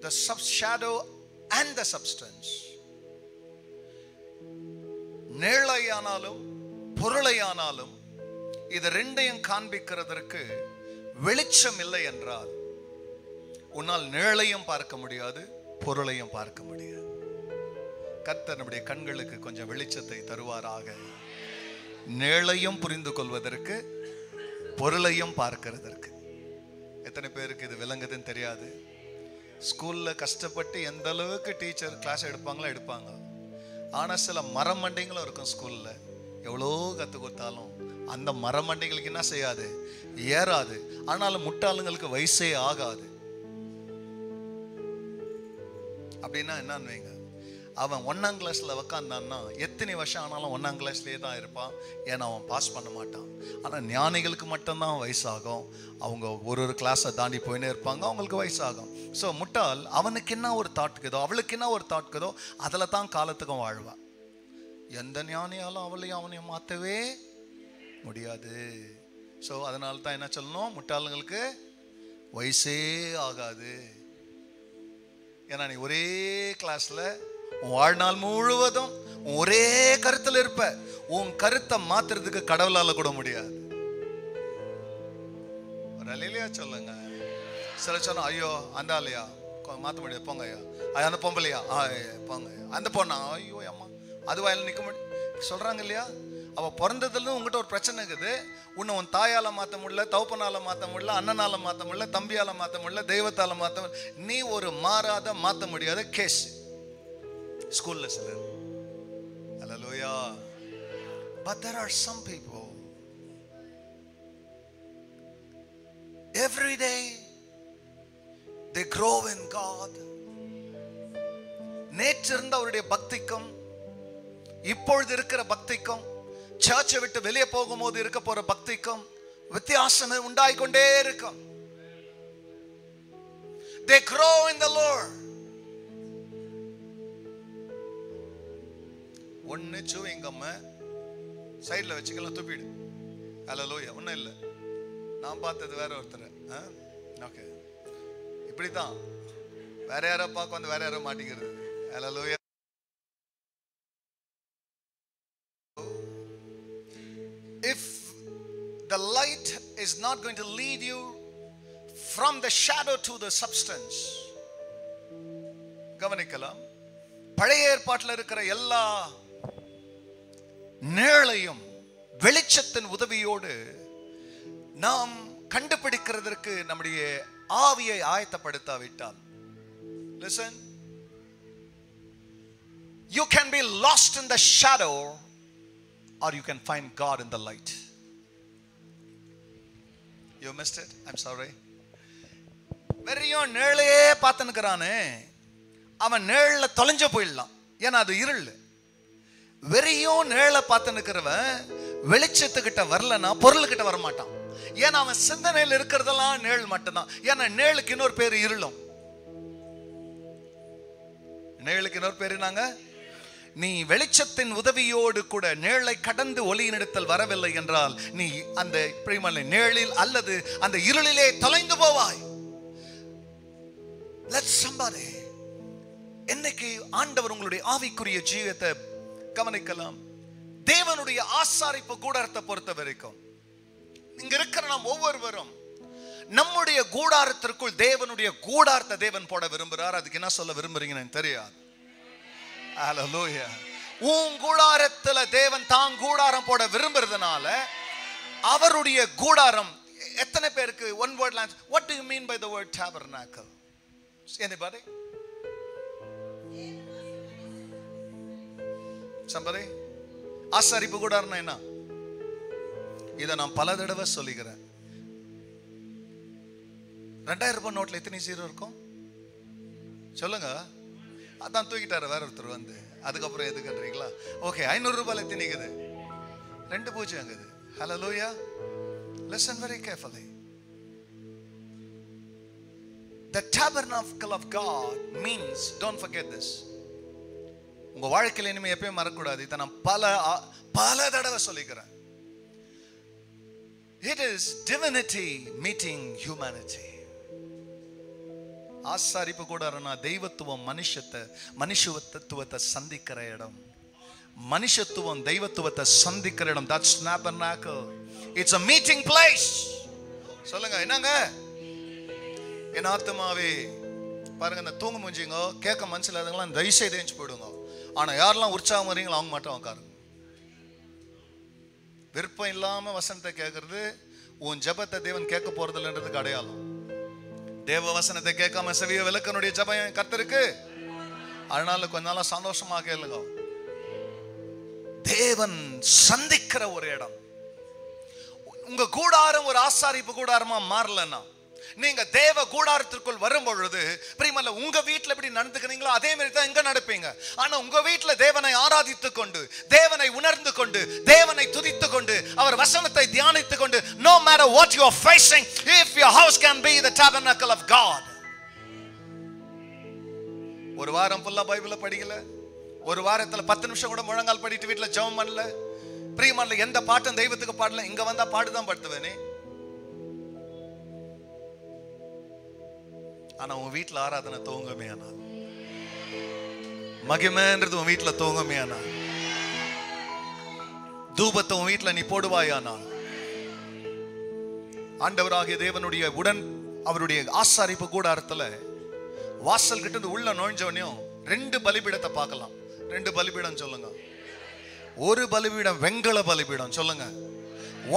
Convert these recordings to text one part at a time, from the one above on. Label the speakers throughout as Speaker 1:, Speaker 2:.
Speaker 1: the shadow and the substance. நிழலையானாலும் பொருளையானாலும் இது ரெண்டையும் காண்பிக்கிறதற்கு வெளிச்சம் இல்லை என்றால் உன்னால் நிழலையும் பார்க்க முடியாது, பொருளையும் பார்க்க முடியாது. கர்த்தர் நம்முடைய கண்களுக்கு கொஞ்சம் வெளிச்சத்தை தருவாராக. நிழலையும் புரிந்து கொள்வதற்கு, பொருளையும் பார்க்கிறதற்கு. எத்தனை பேருக்கு இது விளங்குதுன்னு தெரியாது. ஸ்கூல்ல கஷ்டப்பட்டு எந்த அளவுக்கு டீச்சர் கிளாஸ் எடுப்பாங்க. ஆனா சில மரமண்டைங்களும் இருக்கும் ஸ்கூல்ல. எவ்வளோ கத்து கொடுத்தாலும் அந்த மரமண்டைகளுக்கு என்ன செய்யாது, ஏறாது. ஆனாலும் முட்டாளுங்களுக்கு வயசே ஆகாது. அப்படின்னா என்னன்னு வைங்க, அவன் 1ஆம் கிளாஸ்ல உக்காந்தான்னா எத்தனை வருஷம் ஆனாலும் 1ஆம் கிளாஸ்லயே தான் இருப்பான். ஏன்னா அவன் பாஸ் பண்ண மாட்டான். ஆனால் ஞானிகளுக்கு மட்டும்தான் வயசாகும். அவங்க ஒரு கிளாஸை தாண்டி போயினே இருப்பாங்க, அவங்களுக்கு வயசாகும். ஸோ முட்டாள் அவனுக்கு என்ன ஒரு தாட்குதோ, அவளுக்கு என்ன ஒரு தாட்குதோ அதில் தான் காலத்துக்கும் வாழ்வான். எந்த ஞானியாலும் அவனையும் மாற்றவே முடியாது. ஸோ அதனால தான் என்ன சொல்லணும், முட்டாளுங்களுக்கு வயசே ஆகாது. ஏன்னா நீ ஒரே கிளாஸ்ல உன் வாழ்நாள் முழுவதும் ஒரே கருத்துல இருப்ப. உன் கருத்தை மாத்துறதுக்கு கடவுளால கூட முடியாது. சொல்லுங்க. சில சொன்னா ஐயோ அந்த ஆலையா மாத்த முடியாது, போங்க ஐயா. அந்த பொம்பளையா போங்க, அந்த பொண்ணா ஐயோ அம்மா அது வாயில நிக்க முடியும் சொல்றாங்க இல்லையா. அவ பிறந்ததுல உங்ககிட்ட ஒரு பிரச்சனை இருக்குது. உன்னை உன் தாயால மாற்ற முடியல, தௌப்பனால மாற்ற முடியல, அண்ணனால மாற்ற முடியல, தம்பியால மாற்ற முடியல, தெய்வத்தால மாற்ற முடியல. நீ ஒரு மாறாத மாற்ற முடியாத கேஸ். ஸ்கூல்ல சிலர் ஹல்லேலூயா. But there are some people every day they grow in God. நேற்று இருந்த அவருடைய பக்திக்கும் இப்பொழுது இருக்கிற பக்திக்கும், சர்ச்சை விட்டு வெளியே போகும்போது இருக்க போற பக்திக்கும் வித்தியாசம் உண்டாயிக்கொண்டே இருக்கும். They grow in the Lord. ஒன்னு சூவிங்கம்ம சைட்ல வச்சுக்கலாம், துப்பிடு. ஹல்லேலூயா. ஒன்றும் இல்லை, நான் பார்த்தது வேற ஒருத்தர். ஓகே, இப்படித்தான் வேற யாரோ பார்க்க வந்து வேற யாரோ மாட்டிக்கிறது. ஹல்லேலூயா. If the light is not going to lead you from the shadow to the substance, கவனிக்கலாம். பழைய ஏற்பாட்டில் இருக்கிற எல்லா நிழலையும் வெளிச்சத்தின் உதவியோடு நாம் கண்டுபிடிக்கிறதற்கு நம்முடைய ஆவியை ஆயத்தப்படுத்தாவிட்டால், listen, you can be lost in the shadow or you can find God in the light. You missed it, I'm sorry. வெறியும் நிழலையே பார்த்துன்னுக்கிறானே, அவன் நிழல்ல தொலைஞ்சு போயிடலாம். ஏன்னா அது இருள். வெறியும் நிழலை பார்த்துன்னுக்கிறவன் வெளிச்சத்துக்கிட்ட வரலன்னா பொருள்கிட்ட வரமாட்டான். ஏன்னா அவன் சிந்தனையில் இருக்கிறதெல்லாம் நிழல் மட்டும்தான். ஏன்னா நிழலுக்கு இன்னொரு பேர் இருளும். நிழலுக்கு இன்னொரு பேரு நாங்க, நீ வெளிச்சத்தின் உதவியோடு கூட நிழலை கடந்து ஒளியினிடத்தில் வரவில்லை என்றால் நீ அந்த நிழலில் அல்லது அந்த இருளிலே தொலைந்து போவாய். Let somebody, என்னைக்கு ஆண்டவர் உங்களுடைய ஆவிக்குரிய ஜீவியத்தை கவனிக்கலாம். தேவனுடைய ஆசாரிப்பு கூடாரத்தை பொறுத்த வரைக்கும் இங்க இருக்கிற நாம் ஒவ்வொருவரும் நம்முடைய கூடாரத்திற்குள் தேவனுடைய கூடாரத்தை தேவன் போட விரும்புகிறார். அதுக்கு என்ன சொல்ல விரும்புறீங்கன்னு தெரியாது. ஹல்லேலூயா. உன் கூடாரத்துல தேவன் தான் கூடாரம் போட விரும்புறதுனால அவருடைய கூடாரம். எத்தனை பேருக்கு one word lands, what do you mean by the word tabernacle? Anybody? Somebody? ஆசாரிப்பு கூடாரம்னா என்ன? இதை நான் பல தடவை சொல்லிக்கிறேன். 2000 ரூபாய் நோட்ல எத்தனை ஜீரோ இருக்கும் சொல்லுங்க. அதான் தூக்கிட்டாரு வேற ஒருத்தர் வந்து. அதுக்கப்புறம் எதுக்குன்றீங்களா? ஓகே, 500 ரூபாய் எத்தனை இருக்குது? 2 பூஜ்ஜியம் இருக்குது. ஹல்லேலூயா. Listen very carefully. The tabernacle of God means, don't forget this. உங்க வாழ்க்கையில இனிமே எப்பயும் மறக்கக்கூடாது. இதை நான் பல தடவை சொல்லிக்கிறேன். It is divinity meeting humanity. ஆசாரிப்பு கூடாரம்னா தெய்வத்துவம் மனுஷத்துவத்தை சந்திக்கிற இடம். மனுஷத்துவம் தெய்வத்துவத்தை சந்திக்கிற இடம். That's tabernacle. It's a meeting place. சொல்லுங்க என்னங்க? என் ஆத்துமாவே பாருங்க, இந்த தூங்க முடிஞ்சுங்க கேட்க மனசில் அதுங்களாம் தயவுசெய்து எழுந்து போயிடுங்க. ஆனா யாரெல்லாம் உற்சாகம் வரீங்களோ அவங்க மட்டும் உட்காருங்க. விருப்பம் இல்லாம வசனத்தை கேட்கறது உன் ஜபத்தை தேவன் கேட்க போறதில்லைன்றதுக்கு அடையாளம். தேவ வசனத்தை கேட்காம செவிய விளக்கனுடைய ஜபம் கர்த்தருக்கு. அதனால கொஞ்ச நாளா சந்தோஷமா கேளுங்க. தேவன் சந்திக்கிற ஒரு இடம். உங்க கூடாரம் ஒரு ஆசாரிப்பு கூடாரமா மாறலன்னா, நீங்க தேவ கூடாரத்திற்குள் வரும் பொழுது பிரியமல்ல, உங்க வீட்டுல எப்படி நடந்துக்கிறீங்களோ அதே மாதிரி தான் இங்க நடப்பீங்க. ஆனா உங்க வீட்டுல தேவனை ஆராதித்துக் கொண்டு, தேவனை உணர்ந்து கொண்டு, தேவனை துதித்துக் கொண்டு, அவர் வசனத்தை தியானித்துக் கொண்டு, no matter what you are facing, if your house can be the tabernacle of God. ஒரு வாரம் ஃபுல்லா பைபிளை படிக்கல, ஒரு வாரத்துல 10 நிமிஷம் கூட முழங்கால் படிட்டு வீட்டுல ஜெபம் பண்ணல, பிரியமல்ல எந்த பாட்டும் தெய்வத்துக்கு பாடல, இங்க வந்தா பாடுதான் படுத்துவேனே. ஆனா உன் வீட்டுல ஆராதனை தூங்கமே ஆனால், மகிமைன்றது உன் வீட்டுல தூங்கமே ஆனால், தூபத்தை உன் வீட்டுல நீ போடுவாயானால், ஆண்டவராகிய தேவனுடைய அவருடைய ஆசாரிப்பு கூடாரத்துல வாசல் கிட்ட உள்ள நுழைஞ்சவனையும் 2 பலிபீடத்தை பார்க்கலாம். 2 பலிபீடம் சொல்லுங்க. ஒரு பலிபீடம் வெங்கல பலிபீடம் சொல்லுங்க.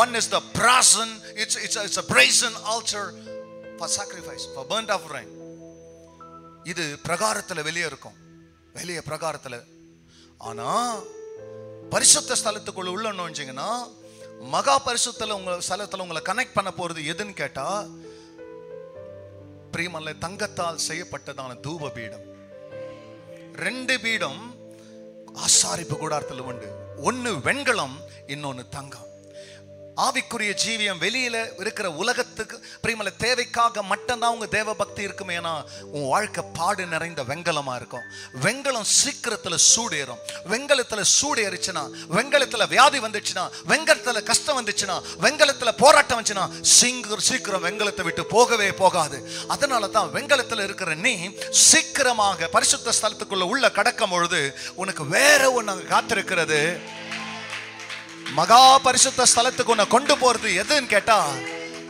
Speaker 1: One is the brazen, it's a brazen altar for sacrifice, for burnt offering. இது பிரகாரத்துல வெளியே இருக்கும், வெளியே பிரகாரத்துல. ஆனா பரிசுத்த ஸ்தலத்துக்குள்ள உள்ள நுழைஞ்சீங்கன்னா, மகா பரிசுத்தல உங்க ஸ்தலத்துல உங்களை கனெக்ட் பண்ண போறது எதுன்னு கேட்டா, பிரியமல்ல தங்கத்தால் செய்யப்பட்டதான தூப பீடம். 2 பீடம் ஆசாரிப்பு கூடாரத்துல உண்டு. ஒன்னு வெண்கலம், இன்னொன்னு தங்கம். ஆவிக்குரிய ஜீவியம் வெளியில இருக்கிற உலகத்துக்கு பிரியமல்ல தேவைக்காக மட்டும்தான் உங்க தேவ பக்தி இருக்குமேனா, உன் வாழ்க்கை பாடு நிறைந்த வெங்கலமா இருக்கும். வெங்கலம் சீக்கிரத்துல சூடேறும். வெங்கலத்துல சூடேறிச்சுன்னா, வெங்கலத்துல வியாதி வந்துச்சுன்னா, வெங்கலத்துல கஷ்டம் வந்துச்சுன்னா, வெங்கலத்துல போராட்டம் வந்துச்சுன்னா, சீக்கிரம் வெங்கலத்தை விட்டு போகவே போகாது. அதனால தான் வெங்கலத்துல இருக்கிற நீ சீக்கிரமாக பரிசுத்த ஸ்தலத்துக்குள்ள உள்ள கடக்கும் பொழுது உனக்கு வேற ஒண்ணு காத்திருக்கிறது. மகா பரிசுத்த ஸ்தலத்துக்கு உன்னை கொண்டு போறது எதுன்னு கேட்டா,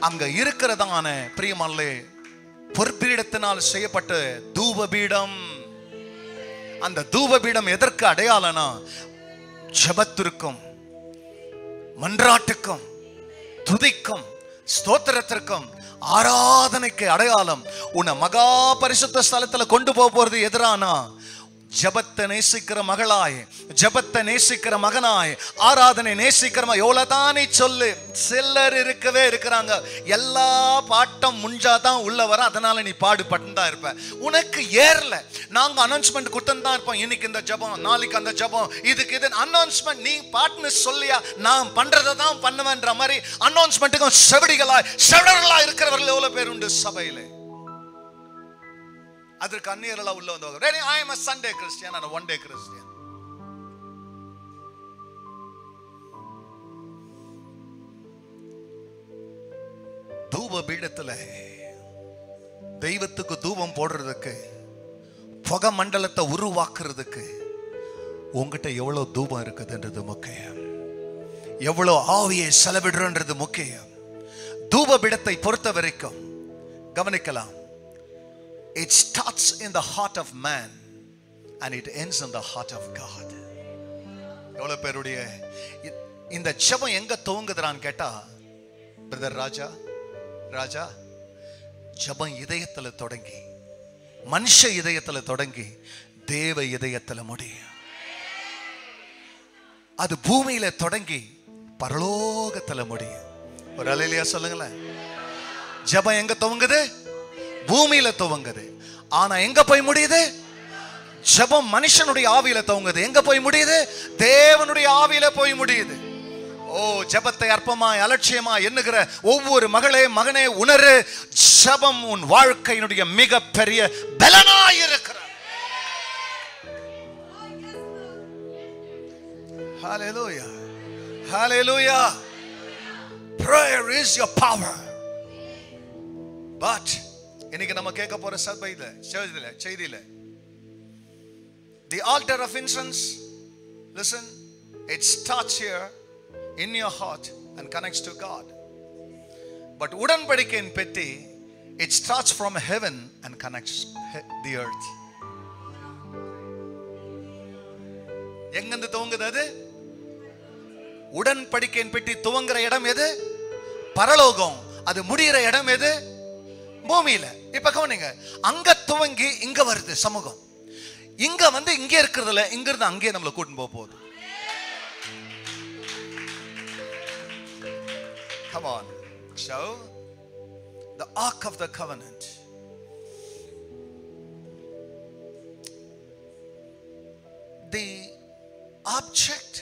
Speaker 1: அங்க இருக்கிறதான பிரியமல்லே பொற்பீடத்தினால் செய்யப்பட்ட தூபபீடம். அந்த தூபபீடம் எதற்கு அடையாளம்னா, ஜெபத்திற்கும் மன்றாட்டுக்கும் துதிக்கும் ஸ்தோத்திரத்திற்கும் ஆராதனைக்கு அடையாளம். உன்னை மகா பரிசுத்த ஸ்தலத்துல கொண்டு போறது எதிரானா, ஜபத்தை நேசிக்கிற மகளாய், ஜபத்தை நேசிக்கிற மகனாய், ஆராதனை நேசிக்கிற எவ்வளவுதானே சொல்லு. சிலர் இருக்கவே இருக்கிறாங்க, எல்லா பாட்டம் முஞ்சாதான் உள்ள வர, அதனால நீ பாடுபட்டுதான் இருப்ப. உனக்கு ஏறல. நாங்க அனௌன்ஸ்மெண்ட் கொடுத்துதான் இருப்போம், இன்னைக்கு இந்த ஜபம், நாளைக்கு அந்த ஜபம், இதுக்கு இது அனௌன்ஸ்மெண்ட். நீ பாட்டுன்னு சொல்லியா, நான் பண்றதை தான் பண்ணுவேன்ற மாதிரி அனௌன்ஸ்மெண்ட்டுக்கும் செவிடர்களாய் இருக்கிறவர்கள் எவ்வளவு பேர் உண்டு சபையில. அதற்கு அந்நியர்களா உள்ள வந்தவங்க, I am a Sunday Christian and a one day Christian. தூப பீடத்துல தெய்வத்துக்கு தூபம் போடுறதுக்கு, புகை மண்டலத்தை உருவாக்குறதுக்கு உங்ககிட்ட எவ்வளவு தூபம் இருக்குதுன்றது முக்கியம். எவ்வளவு ஆவியை செலவிடுறது முக்கியம். தூப பீடத்தை பொறுத்த வரைக்கும் கவனிக்கலாம், it starts in the heart of man and it ends in the heart of God. எவ்வளவு பேருடைய இந்த ஜெபம் எங்க துவங்குதுறான்னு கேட்டா, பிரதர் ராஜா ஜெபம் இதயத்துல தொடங்கி, மனுஷ இதயத்துல தொடங்கி தேவ இதயத்துல முடியும். அது பூமியில தொடங்கி பரலோகத்துல முடியும். ஒரு அல்லேலூயா சொல்லுங்களேன். ஜெபம் எங்க துவங்குது? பூமியில துவங்குது. ஆனா எங்க போய் முடியுது? ஜெபம் மனுஷனுடைய ஆவியில துவங்குது. எங்க போய் முடியுது? தேவனுடைய ஆவியில போய் முடியுது. ஓ, ஜெபத்தை அற்பமாய் அலட்சியமாய் எண்ணுகிற ஒவ்வொரு மகளே மகனே உணரு, ஜெபம் உன் வாழ்க்கையினுடைய மிகப்பெரிய பலனாய் இருக்கிறது. ஹalleluya, hallelujah. Prayer is your power, but இன்னைக்கு நம்ம கேட்க போற சபையில செய்தியில the altar of incense, listen, it starts here in your heart and connects to God. But உடன்படிக்கையின் பெட்டி, it starts from heaven and connects the earth. எங்கிருந்து துவங்குது அது? உடன்படிக்கையின் பெட்டி துவங்குற இடம் எது? பரலோகம். அது முடிகிற இடம் எது? பூமியில. இப்ப கவனிங்க, அங்க துவங்கி இங்க வருது சமூகம். இங்க வந்து இங்க இருக்கிறதுல இங்க இருந்து அங்கே நம்மளை கூட்டிட்டு போக போகுது. Come on. So the ark of the covenant, the object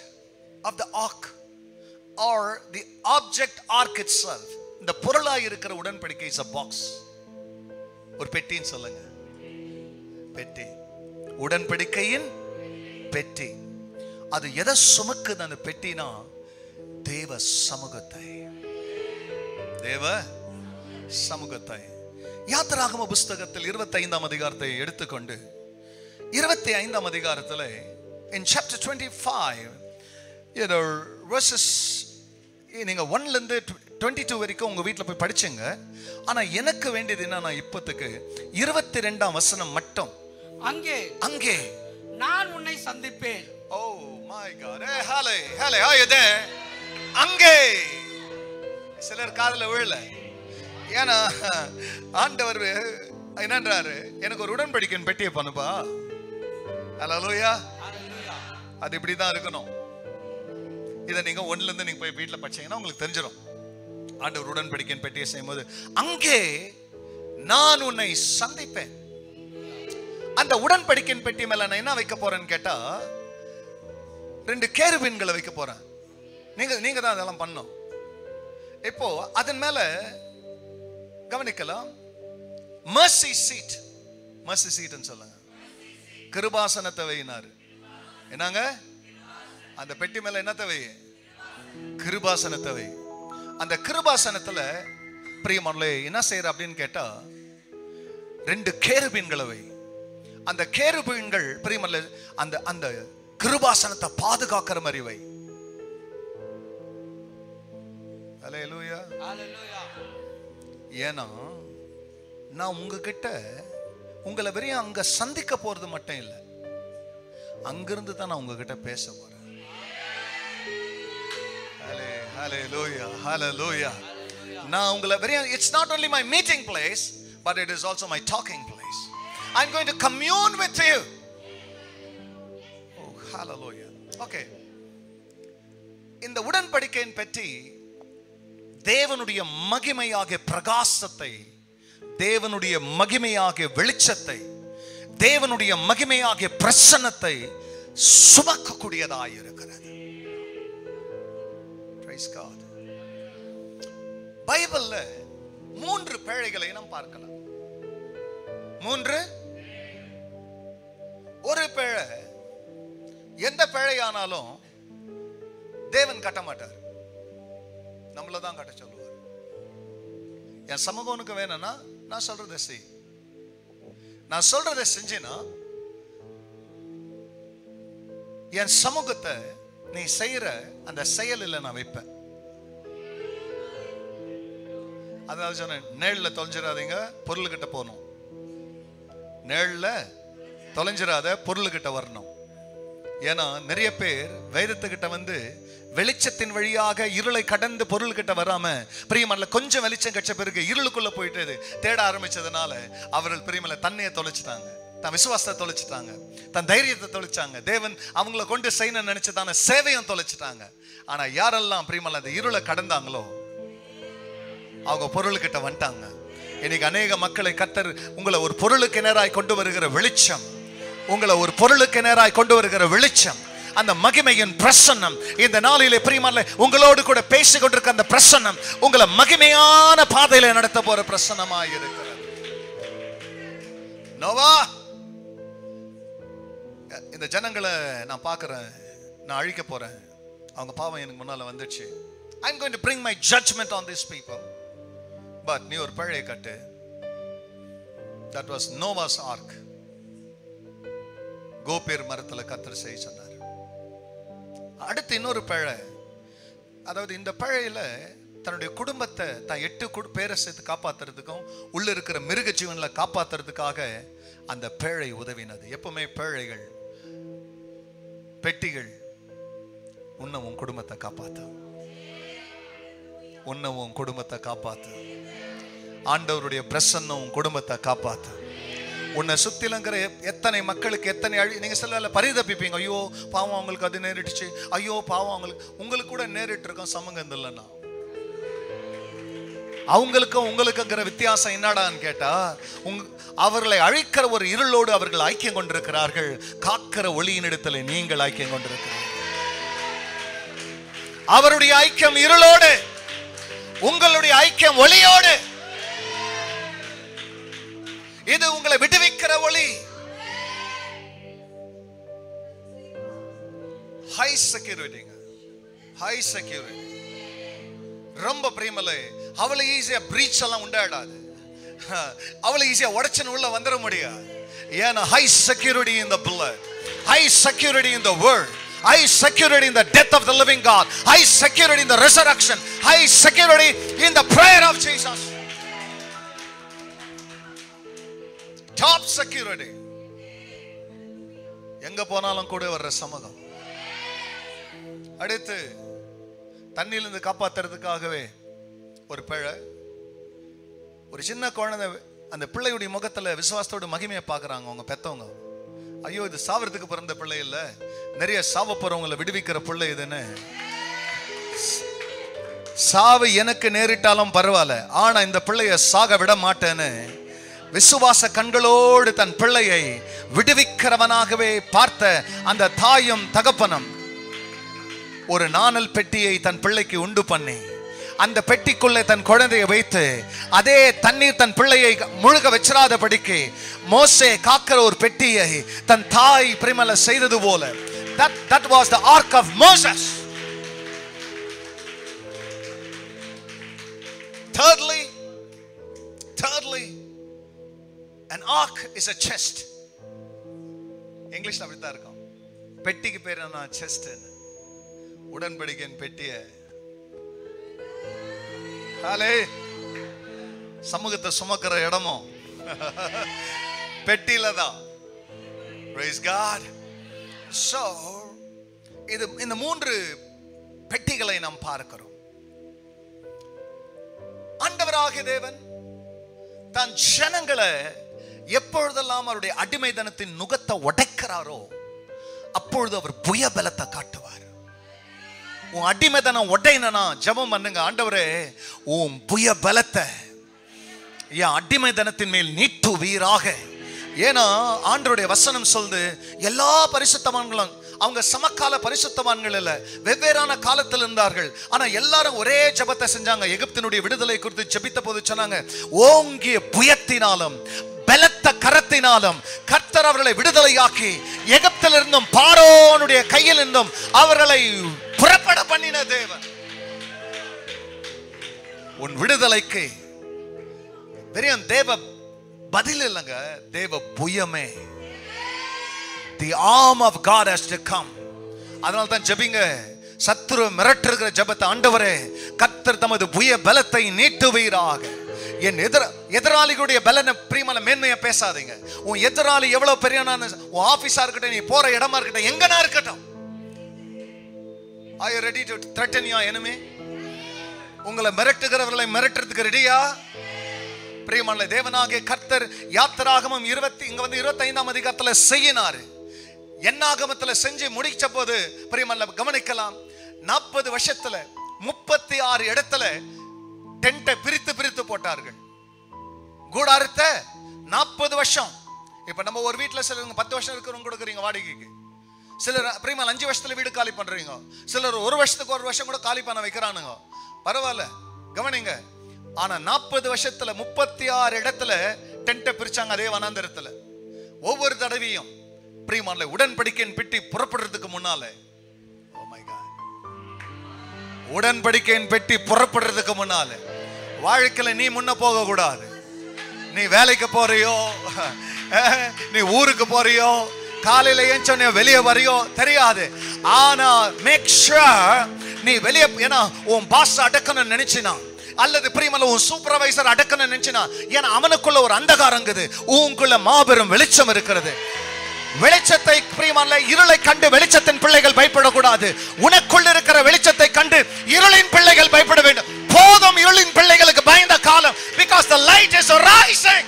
Speaker 1: of the ark or the object ark itself, இந்த பொருளாய் இருக்கிற உடன்படிக்கை is a box. ஒரு பெட்டின்னு சொல்லுங்க. பெட்டி, உடன்படிக்கையின் பெட்டி. அது எதை சுமக்குது அந்த பெட்டினா? தேவ சமூகத்தை. தேவ சமூகத்தை. யாத்திராகம புஸ்தகத்தில் 25ஆம் அதிகாரத்தை எடுத்துக்கொண்டு 25ஆம் அதிகாரத்தில் in chapter 25, verses நீங்க 1ல இருந்து 22 வரைக்கும் உங்க வீட்டில் போய் படிச்சுங்க. ஆனா எனக்கு வேண்டியது என்னன்னா, இப்போதுக்கு 22ஆம் வசனம் மட்டும். அங்கே
Speaker 2: நான் உன்னை சந்திப்பேன்.
Speaker 1: Oh my God. Hey, hale, how you there? அங்கே சிலர் காதுல விழல. ஏன்னா ஆண்டவர் என்னன்றாரு, எனக்கு ஒரு உடன்படிக்கையின் பெட்டியை பண்ணுப்பா. ஹalleluya. அது இப்படிதான் இருக்கணும். இதை நீங்க 1ல இருந்து நீங்க போய் வீட்டில் படிச்சீங்கன்னா உங்களுக்கு தெரிஞ்சிடும். ஆண்டவர் உடன்படிக்கையின் பெட்டியை செய்யும்போது அங்கே நான் உன்னை சந்திப்பேன். அந்த உடன்படிக்கையின் பெட்டி மேல நான் என்ன வைக்க போறேன்னு கேட்டா, 2 கேருபீன்களை வைக்க போறேன். நீங்க தான் அதெல்லாம் பண்ணணும். இப்போ அதன் மேல கவனிக்கலாம், mercy seat சொல்லுங்க. கிருபாசனத்தை வையினாரு. என்னங்க? அந்த பெட்டி மேல என்னத்தை வை? கிருபாசனத்தை வை. அந்த கிருபாசனத்துல பிரியமானவர்களே என்ன செய்யற அப்படின்னு கேட்டா, 2 கேருபீன்களை வை. அந்த கேருபீன்கள் பிரியமானவர்களே அந்த அந்த கிருபாசனத்தை பாதுகாக்கிற மாதிரி வை. ஹalleluya. ஏன்னா நான் உங்ககிட்ட உங்களை வெறும் அங்க சந்திக்க போறது மட்டும் இல்லை, அங்கிருந்து தான் நான் உங்ககிட்ட பேச போறேன். Hallelujah. நான் உங்களை வெறும், it's not only my meeting place, but it is also my talking place. I'm going to commune with you. Oh, hallelujah. Okay. இந்த உடன்படிக்கையின் பற்றி தேவனுடைய மகிமையாகிய பிரகாசத்தை, தேவனுடைய மகிமையாகிய வெளிச்சத்தை, தேவனுடைய மகிமையாகிய பிரசன்னத்தை சுமக்கக்கூடியதாய் இருக்கிறது. Praise God. பைபிள்ல 3 பேழைகளை நாம் பார்க்கலாம். 3. ஒரு பேழை, எந்த பேழையானாலும் தேவன் கட்ட மாட்டார், நம்மள தான் கட்ட சொல்லுவார். என் சமூகனுக்கு வேணும்னா நான் சொல்றதை செய். நான் சொல்றதை செஞ்சேன்னா என் சமூகத்தை நீ செய்யற அந்த செயலில் நான் வைப்பேன். அதனால சொன்னேன், நேழ்ல தொலைஞ்சிடாதீங்க, பொருள்கிட்ட போகணும். நேழ்ல தொலைஞ்சிடாத, பொருள்கிட்ட வரணும். ஏன்னா நிறைய பேர் வேதத்துக்கிட்ட வந்து வெளிச்சத்தின் வழியாக இருளை கடந்து பொருள்கிட்ட வராம பிரியமல்ல கொஞ்சம் வெளிச்சம் கட்ச பிறகு இருளுக்குள்ள போயிட்டு தேட ஆரம்பிச்சதுனால அவர்கள் பிரியமல்ல தன்னையை தொலைச்சிட்டாங்க, தன் விசுவாசத்தை தொலைச்சிட்டாங்க, தன் தைரியத்தை தொலைச்சாங்க, தேவன் அவங்களை கொண்டு செய்யணும்னு நினைச்சதான சேவையும் தொலைச்சிட்டாங்க. ஆனா யாரெல்லாம் பிரியமல்ல அந்த இருளை கடந்தாங்களோ அவங்க பொருள்கிட்ட வந்துட்டாங்க. இன்னைக்கு அநேக மக்களை கர்த்தர் உங்களை ஒரு பொருளுக்கு நேராய் கொண்டு வருகிற வெளிச்சம், உங்களை ஒரு பொருளுக்கு நேராய் கொண்டு வருகிற வெளிச்சம், அந்த மகிமையின் பிரசன்னம் இந்த நாளிலே பிரியமான உங்களோடு கூட பேசிக் கொண்டிருக்க அந்த பிரசன்னம் உங்களை மகிமையான பாதையில நடத்த போற பிரசன்னமாய் இருக்கிறது. நோவா, இந்த ஜனங்களை நான் பார்க்கிறேன், நான் அழிக்க போறேன், அவங்க பாவம் எனக்கு முன்னால வந்துச்சு. I'm going to bring my judgment on these people. But நீ ஒரு பழைய கட்டு, That was Noah's ark. கோபேர் மரத்துல கர்த்தர் செய்ய சொன்னார். அடுத்து இன்னொரு பிழை. அதாவது இந்த பிழையில தன்னுடைய குடும்பத்தை தான் 8 பேரை சேர்த்து காப்பாத்துறதுக்கும் உள்ள இருக்கிற மிருக ஜீவன்ல காப்பாத்துறதுக்காக அந்த பேழை உதவினது. எப்பவுமே பேழைகள், பெட்டிகள் உன்னவும் குடும்பத்தை காப்பாத்து, உன்னவும் குடும்பத்தை காப்பாத்து. ஆண்டவருடைய பிரசன்னம் குடும்பத்தை காப்பாத்து. உன்னை சுத்திலங்கிற எத்தனை மக்களுக்கு எத்தனை நீங்க சொல்ல பரிதப்பிப்பீங்க, ஐயோ பாவம் அவங்களுக்கு அது நேரிட்டுச்சு, ஐயோ பாவம் உங்களுக்கு கூட நேரிட்டு இருக்கோம். சமூகம் இல்லைன்னா அவங்களுக்கும் உங்களுக்குங்கிற வித்தியாசம் என்னடான்னு கேட்டா, அவர்களை அழிக்கிற ஒரு இருளோடு அவர்கள் ஐக்கியம் கொண்டிருக்கிறார்கள். காக்கிற ஒளியின் இடத்துல நீங்கள் ஐக்கியம் கொண்டிருக்கிறீர்கள். அவருடைய ஐக்கியம் இருளோடு, உங்களுடைய ஐக்கியம் ஒளியோடு. இது உங்களை விடுவிக்கிற ஒளி. High security, high security. ரொம்ப பிரியமலை, அவளை ஈஸியா பிரீச் எல்லாம் உண்டாடாது, அவளை ஈஸியா உடைச்சன உள்ள வந்துட முடியாது. ஏன்னா high security in the blood, high security in the word, high security in the death of the living God, high security in the resurrection, high security in the prayer of Jesus. Top security. எங்க போனாலும் கூட வர்ற சமூகம். அடுத்து தண்ணியிலிருந்து காப்பாத்துறதுக்காகவே ஒரு பிழை. ஒரு சின்ன குழந்தை அந்த பிள்ளையுடைய முகத்துல விசுவாசத்தோட மகிமையை பார்க்கறாங்க அவங்க பெத்தவங்க. ஐயோ இது சாவறதுக்கு பிறந்த பிள்ளை இல்ல, நிறைய சாவ போறவங்களை விடுவிக்கிற பிள்ளை இதுன்னு. சாவு எனக்கு நேரிட்டாலும் பரவாயில்ல, ஆனா இந்த பிள்ளைய சாக விட மாட்டேன்னு விசுவாச கண்களோடு தன் பிள்ளையை விடுவிக்கிறவனாகவே பார்த்த அந்த தாயும் தகப்பனும் ஒரு நாணல் பெட்டியை தன் பிள்ளைக்கு உண்டு பண்ணி அந்த பெட்டிக்குள்ளே தன் குழந்தையை வைத்து அதே தண்ணீர் தன் பிள்ளையை முழுக வச்சிராதபடிக்கு மோசே காக்கிற ஒரு பெட்டியை தன் தாய் பிரிமல செய்தது போல. That was the ark of Moses. Thirdly, an ark is a chest. இங்கிலீஷ்ல அப்படிதான் இருக்கும். பெட்டிக்கு பேர் என்ன? செஸ்ட். உடன்படிக்கையின் பெட்டியை சமூகத்தை சுமக்கிற இடமும் பெட்டியில தான். Praise God. So இது இந்த 3 பெட்டிகளை நாம் பார்க்கிறோம். ஆண்டவராகிய தேவன் தன் ஜனங்களை எப்பொழுதெல்லாம் அவருடைய அடிமைத்தனத்தின் நுகத்தை உடைக்கிறாரோ அப்பொழுது அவர் புய பலத்தை காட்டுவார். உன் அடிமைத்தனம் உடையனா ஜெபம் பண்ணுங்க, ஆண்டவரே உன் புய பலத்தை என் அடிமைத்தனத்தின் மேல் நீட்டுவீராக. ஏன்னா ஆண்டவருடைய வசனம் சொல்லுது, எல்லா பரிசுத்தவான்களும் அவங்க சமகால பரிசுத்தவான்கள் இல்ல, வெவ்வேறான காலத்தில் இருந்தார்கள். ஆனா எல்லாரும் ஒரே ஜெபத்தை செஞ்சாங்க. எகிப்தினுடைய விடுதலை குறித்து ஜெபித்த போது சொன்னாங்க, ஓங்கிய புயத்தினாலும் பலத்த கரத்தினாலும் கர்த்தர் அவர்களை விடுதலையாக்கி எகிப்திலிருந்தும் பார்வோனுடைய கையில் இருந்தும் அவர்களை புறப்பட பண்ணின தேவன். உன் விடுதலைக்கு வெறும் தேவ பதில் இல்லைங்க, தேவ புயமே. The arm of God has to come. அதனால தான் ஜெபிங்க, சத்துரு மிரட்டுகிற ஜெபத்தை, ஆண்டவரே கர்த்தர் தமது புய பலத்தை நீட்டுவீராக. என் எதிராளிகளுடைய பலனை பிரியமான மேன்மையா பேசாதீங்க. உன் எதிராளி எவ்வளவு பெரியவனான, உன் ஆபீஸா இருக்கட்டும், நீ போற இடமா இருக்கட்டும், எங்கனா இருக்கட்டும், are you ready to threaten your enemy? உங்களை மிரட்டுகிறவர்களை மிரட்டுறதுக்கு ரெடியா? பிரியமான தேவனாகிய கர்த்தர் யாத்திராகமம் 25ஆம் அதிகாரத்துல செய்யினாரு. என்னாகமத்துல செஞ்சு முடிச்ச போது பிரியமான கவனிக்கலாம், 40 வருஷத்துல 36 இடத்துல டென்ட்டை பிரித்து போட்டார்கள். கூடாரத்தை 40 வருஷம். இப்ப நம்ம ஒரு வீட்டுல சிலர் 10 வருஷம் இருக்கிறவங்க கொடுக்குறீங்க வாடகைக்கு, சிலர் பிரியமா 5 வருஷத்துல வீடு காலி பண்றீங்க, சிலர் 1 வருஷத்துக்கு 1 வருஷம் கூட காலி பண்ண வைக்கிறானுங்க. பரவாயில்ல, கவனிங்க. ஆனா 40 வருஷத்துல 36 இடத்துல டென்ட்டை பிரிச்சாங்க. அதே வனாந்தரத்துல ஒவ்வொரு தடவையும் பிரியமான உடன்படிக்கையின் பெட்டி புறப்படுறதுக்கு முன்னால, oh my God, உடன்படிக்கையின் பெட்டி புறப்படுறதுக்கு முன்னால வாழ்க்கையில நீ முன்ன போக கூடாது. நீ வேலைக்கு போறியோ, நீ ஊருக்கு போறியோ, காலையில ஏஞ்சோனே வெளியே வரையோ தெரியாது. ஆனா மேக் ஷூர் நீ வெளியே, ஏன்னா உன் பாஸ் அடக்கணும்னு நினைச்சினா, அல்லது பிரியமல்ல உன் சூப்பர்வைசர் அடக்கணும்னு நினைச்சினா, ஏன்னா அவனுக்குள்ள ஒரு அந்தகாரம் இருக்குது, உனக்குள்ள மாபெரும் வெளிச்சம் இருக்கிறது. வெளிச்சத்தை பிரியமல்ல, இருளை கண்டு வெளிச்சத்தின் பிள்ளைகள் பயப்படக்கூடாது. உனக்குள்ள இருக்கிற வெளிச்சத்தை கண்டு இருளின் பிள்ளைகள் பயப்பட வேண்டும். போதும் இருளின் பிள்ளைகளுக்கு பயந்த காலம். Because the light is rising.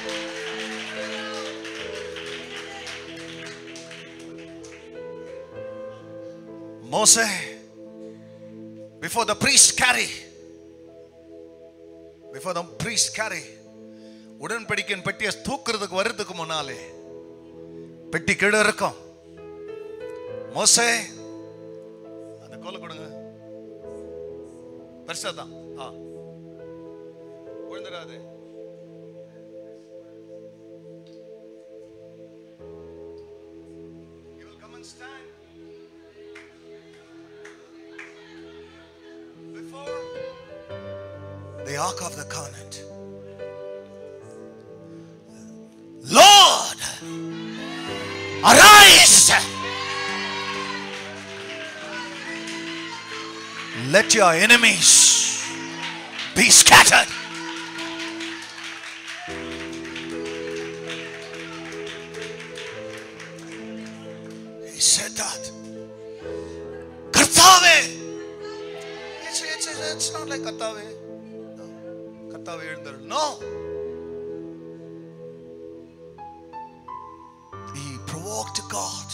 Speaker 1: Moses, before the priest carry உடன்படிக்கையின் பெட்டியை தூக்குறதுக்கு வர்றதுக்கு முன்னாலே பெட்டி கீழே இருக்கும். மோசே அந்த கோலை கொடுங்க, பெருசாதான் விழுந்துடாது. You will come and stand before the ark of the covenant. Lord, arise. Let your enemies be scattered. He said that. Kartave. It's not like Kartave. No. Kartave. No. He provoked God.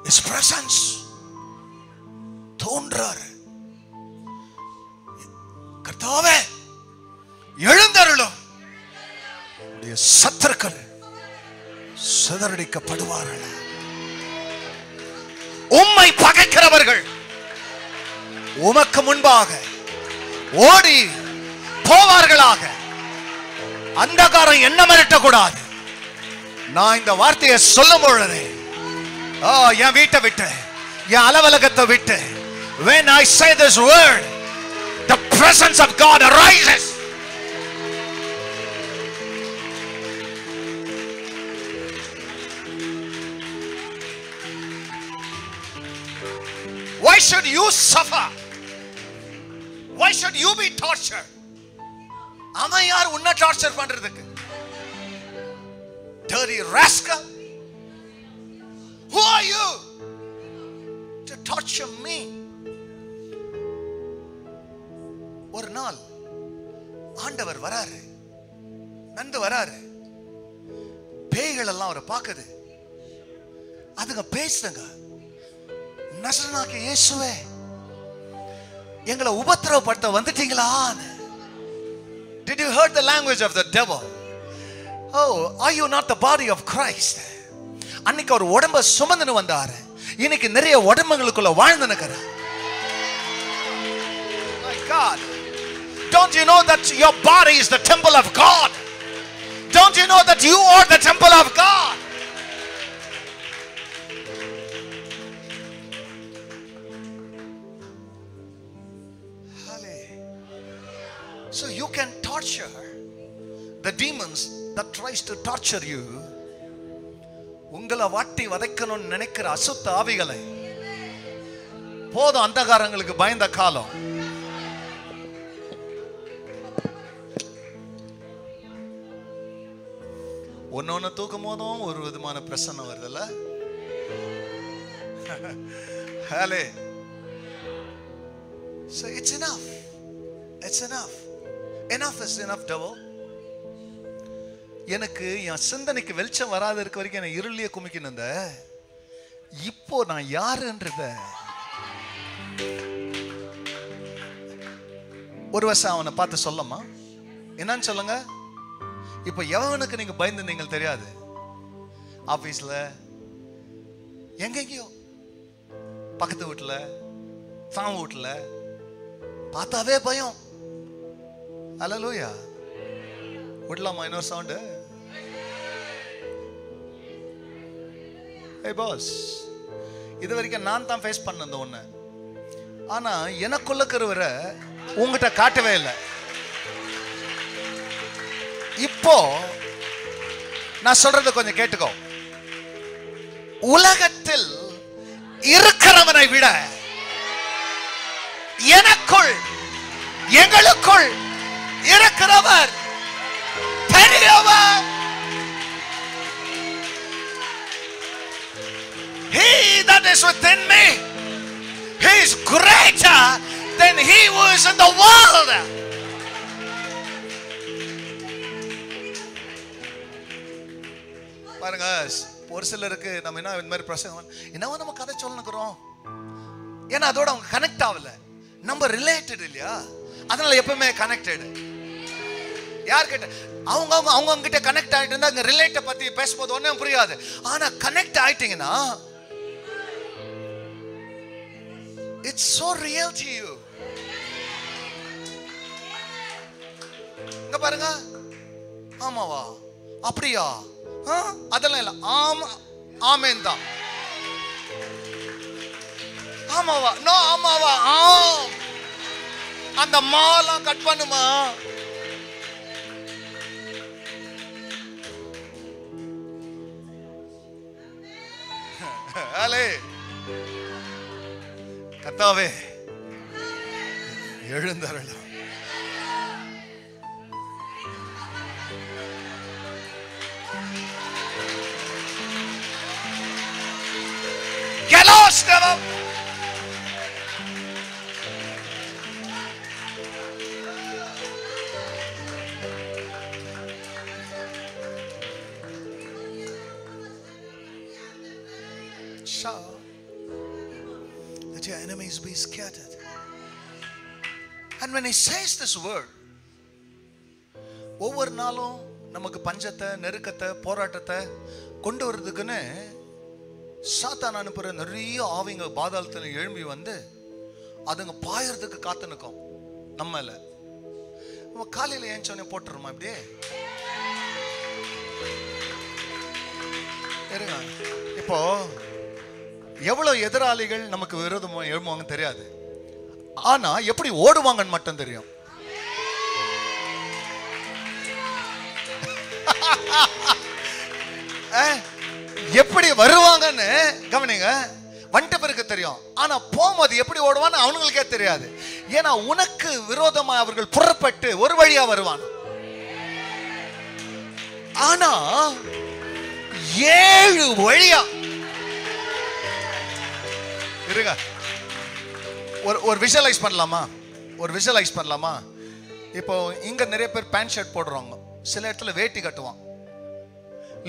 Speaker 1: His presence. தோன்றார். கர்த்தாவே எழுந்தருளும், உடைய சத்துருக்கள் சிதறடிக்கப்படுவார்கள். உம்மை பகைக்கிறவர்கள் உமக்கு முன்பாக ஓடி போவார்களாக. அந்தகாரம் என்ன மிரட்டக்கூடாது. நான் இந்த வார்த்தையை சொல்லும் பொழுது என் வீட்டை விட்டு, என் அலுவலகத்தை விட்டு, when I say this word, the presence of God arises. Why should you suffer? Why should you be tortured? அவன் யார் உன்னை டார்ச்சர் பண்றதுக்கு? Dirty rascal. Who are you to torture me? ஒரு நாள் ஆண்டவர் வராரு, நந்து வராரு. பேய்கள் எல்லாம் அவரை பார்க்குது. அதுங்க பேசுங்க, நசரேயனாகிய இயேசுவே, எங்களை உபத்திரவப்படுத்த வந்துட்டீங்களா? Did you hear the language of the devil? Oh, are you not the body of Christ? அன்னைக்கு ஒரு உடம்ப சுமந்துன்னு வந்தாரு, இன்னைக்கு நிறைய உடம்புகளுக்குள்ள வாழ்ந்துனுக்கிறார். My God, don't you know that your body is the temple of God? Don't you know that you are the temple of God? So you can torture the demons that tries to torture you. உங்களை வாட்டி வதைக்கணும்னு நினைக்கிற அசுத்த ஆவிகளை, போதும் அந்தகாரங்களுக்கு பயந்த காலம். ஒன்னொன்னு தூக்கும் போதும் ஒரு விதமான பிரசன்னம் வருதுல்ல. ஹலே. So it's enough. It's enough. Enough is enough, devil. எனக்கு என் சிந்தனைக்கு வெளிச்சம் வராத இருக்க வரைக்கும் என்ன இருளிய குமிக்கணும். இப்போ நான் யாருன்றத ஒரு வருஷம் அவனை பார்த்து சொல்லமா, என்னன்னு சொல்லுங்க. இப்ப எவனுக்கு நீங்க பயந்துருந்தீங்க தெரியாது. ஆபீஸ்ல எங்கெங்கயோ, பக்கத்து வீட்டுல, சாம வீட்டுல பார்த்தாவே பயம். அல்லேலூயா. விடலாமா இன்னொரு சவுண்டு? Hey boss, இது வரைக்கும் நான் தான் ஃபேஸ் பண்ண அந்த ஒண்ணு. ஆனா எனக்குள்ள கருவற உங்ககிட்ட காட்டவே இல்லை. இப்போ நான் சொல்றத கொஞ்சம் கேட்டுக்கோ. உலகத்தில் இருக்கிறவனை விட எனக்குள் எங்களுக்குள் இருக்கிறவர் பெரியவர். He that is within me, he is greater than he who is in the world. பாருங்க, ஒரு சிலருக்கு நம்ம என்ன இந்த மாதிரி பிரசங்கம் என்னவோ நம்ம கதை சொல்லணுக்கிறோம், ஏன்னா அதோட அவங்க கனெக்ட் ஆகல. நம்ம ரிலேட்டட் இல்லையா, அதனால எப்பவுமே கனெக்டட். யார்கிட்ட அவங்க கிட்ட கனெக்ட் ஆயிட்டு இருந்தா அங்க ரிலேட்ட பத்தி பேசும்போது ஒன்னும் புரியாது. ஆனா கனெக்ட் ஆயிட்டீங்கன்னா it's so real to you. இங்க பாருங்க, ஆமாவா அப்படியா அதெல்லாம் இல்ல, ஆமா ஆமேன் தான். ஆமாவா நோ ஆமாவா ஆம், அந்த மாலாம் கட் பண்ணுமா. கர்த்தாவே எழுந்தருளும். Get lost, devil. That your enemies be scattered. And when he says this word, ஒவ்வொரு நாளும் நமக்கு பஞ்சத்தை, நெருக்கத்தை, போராட்டத்தை கொண்டு வரதுக்குன்னு சாத்தான் அனுப்புற நிறைய ஆவிங்க பாதாளத்துல எழும்பி வந்து அதுங்க பாயறதுக்கு காத்து நிற்கும். நம்மள காலையில ஏஞ்சோடனே போட்டுருமா இப்படியே இருங்க. இப்போ எவ்வளவு எதிராளிகள் நமக்கு விரோதமா எழும்புவாங்க தெரியாது, ஆனா எப்படி ஓடுவாங்கன்னு மட்டும் தெரியும். எப்படி வருவாங்கன்னு கவனிங்க. வந்துட்ட பிறகு தெரியும், ஆனா போகும்போது எப்படி ஓடுவான்னு அவனுங்களுக்கே தெரியாது. ஏன்னா உனக்கு விரோதமா அவர்கள் புறப்பட்டு ஒரு வழியா வருவான், ஆனா 7 வழியா இருங்க. ஒரு விஷுவலைஸ் பண்ணலாமா, ஒரு விஷுவலைஸ் பண்ணலாமா? இப்போ இங்க நிறைய பேர் பேண்ட் ஷர்ட் போடுறாங்க, சில இடத்துல வேட்டி கட்டுவான்,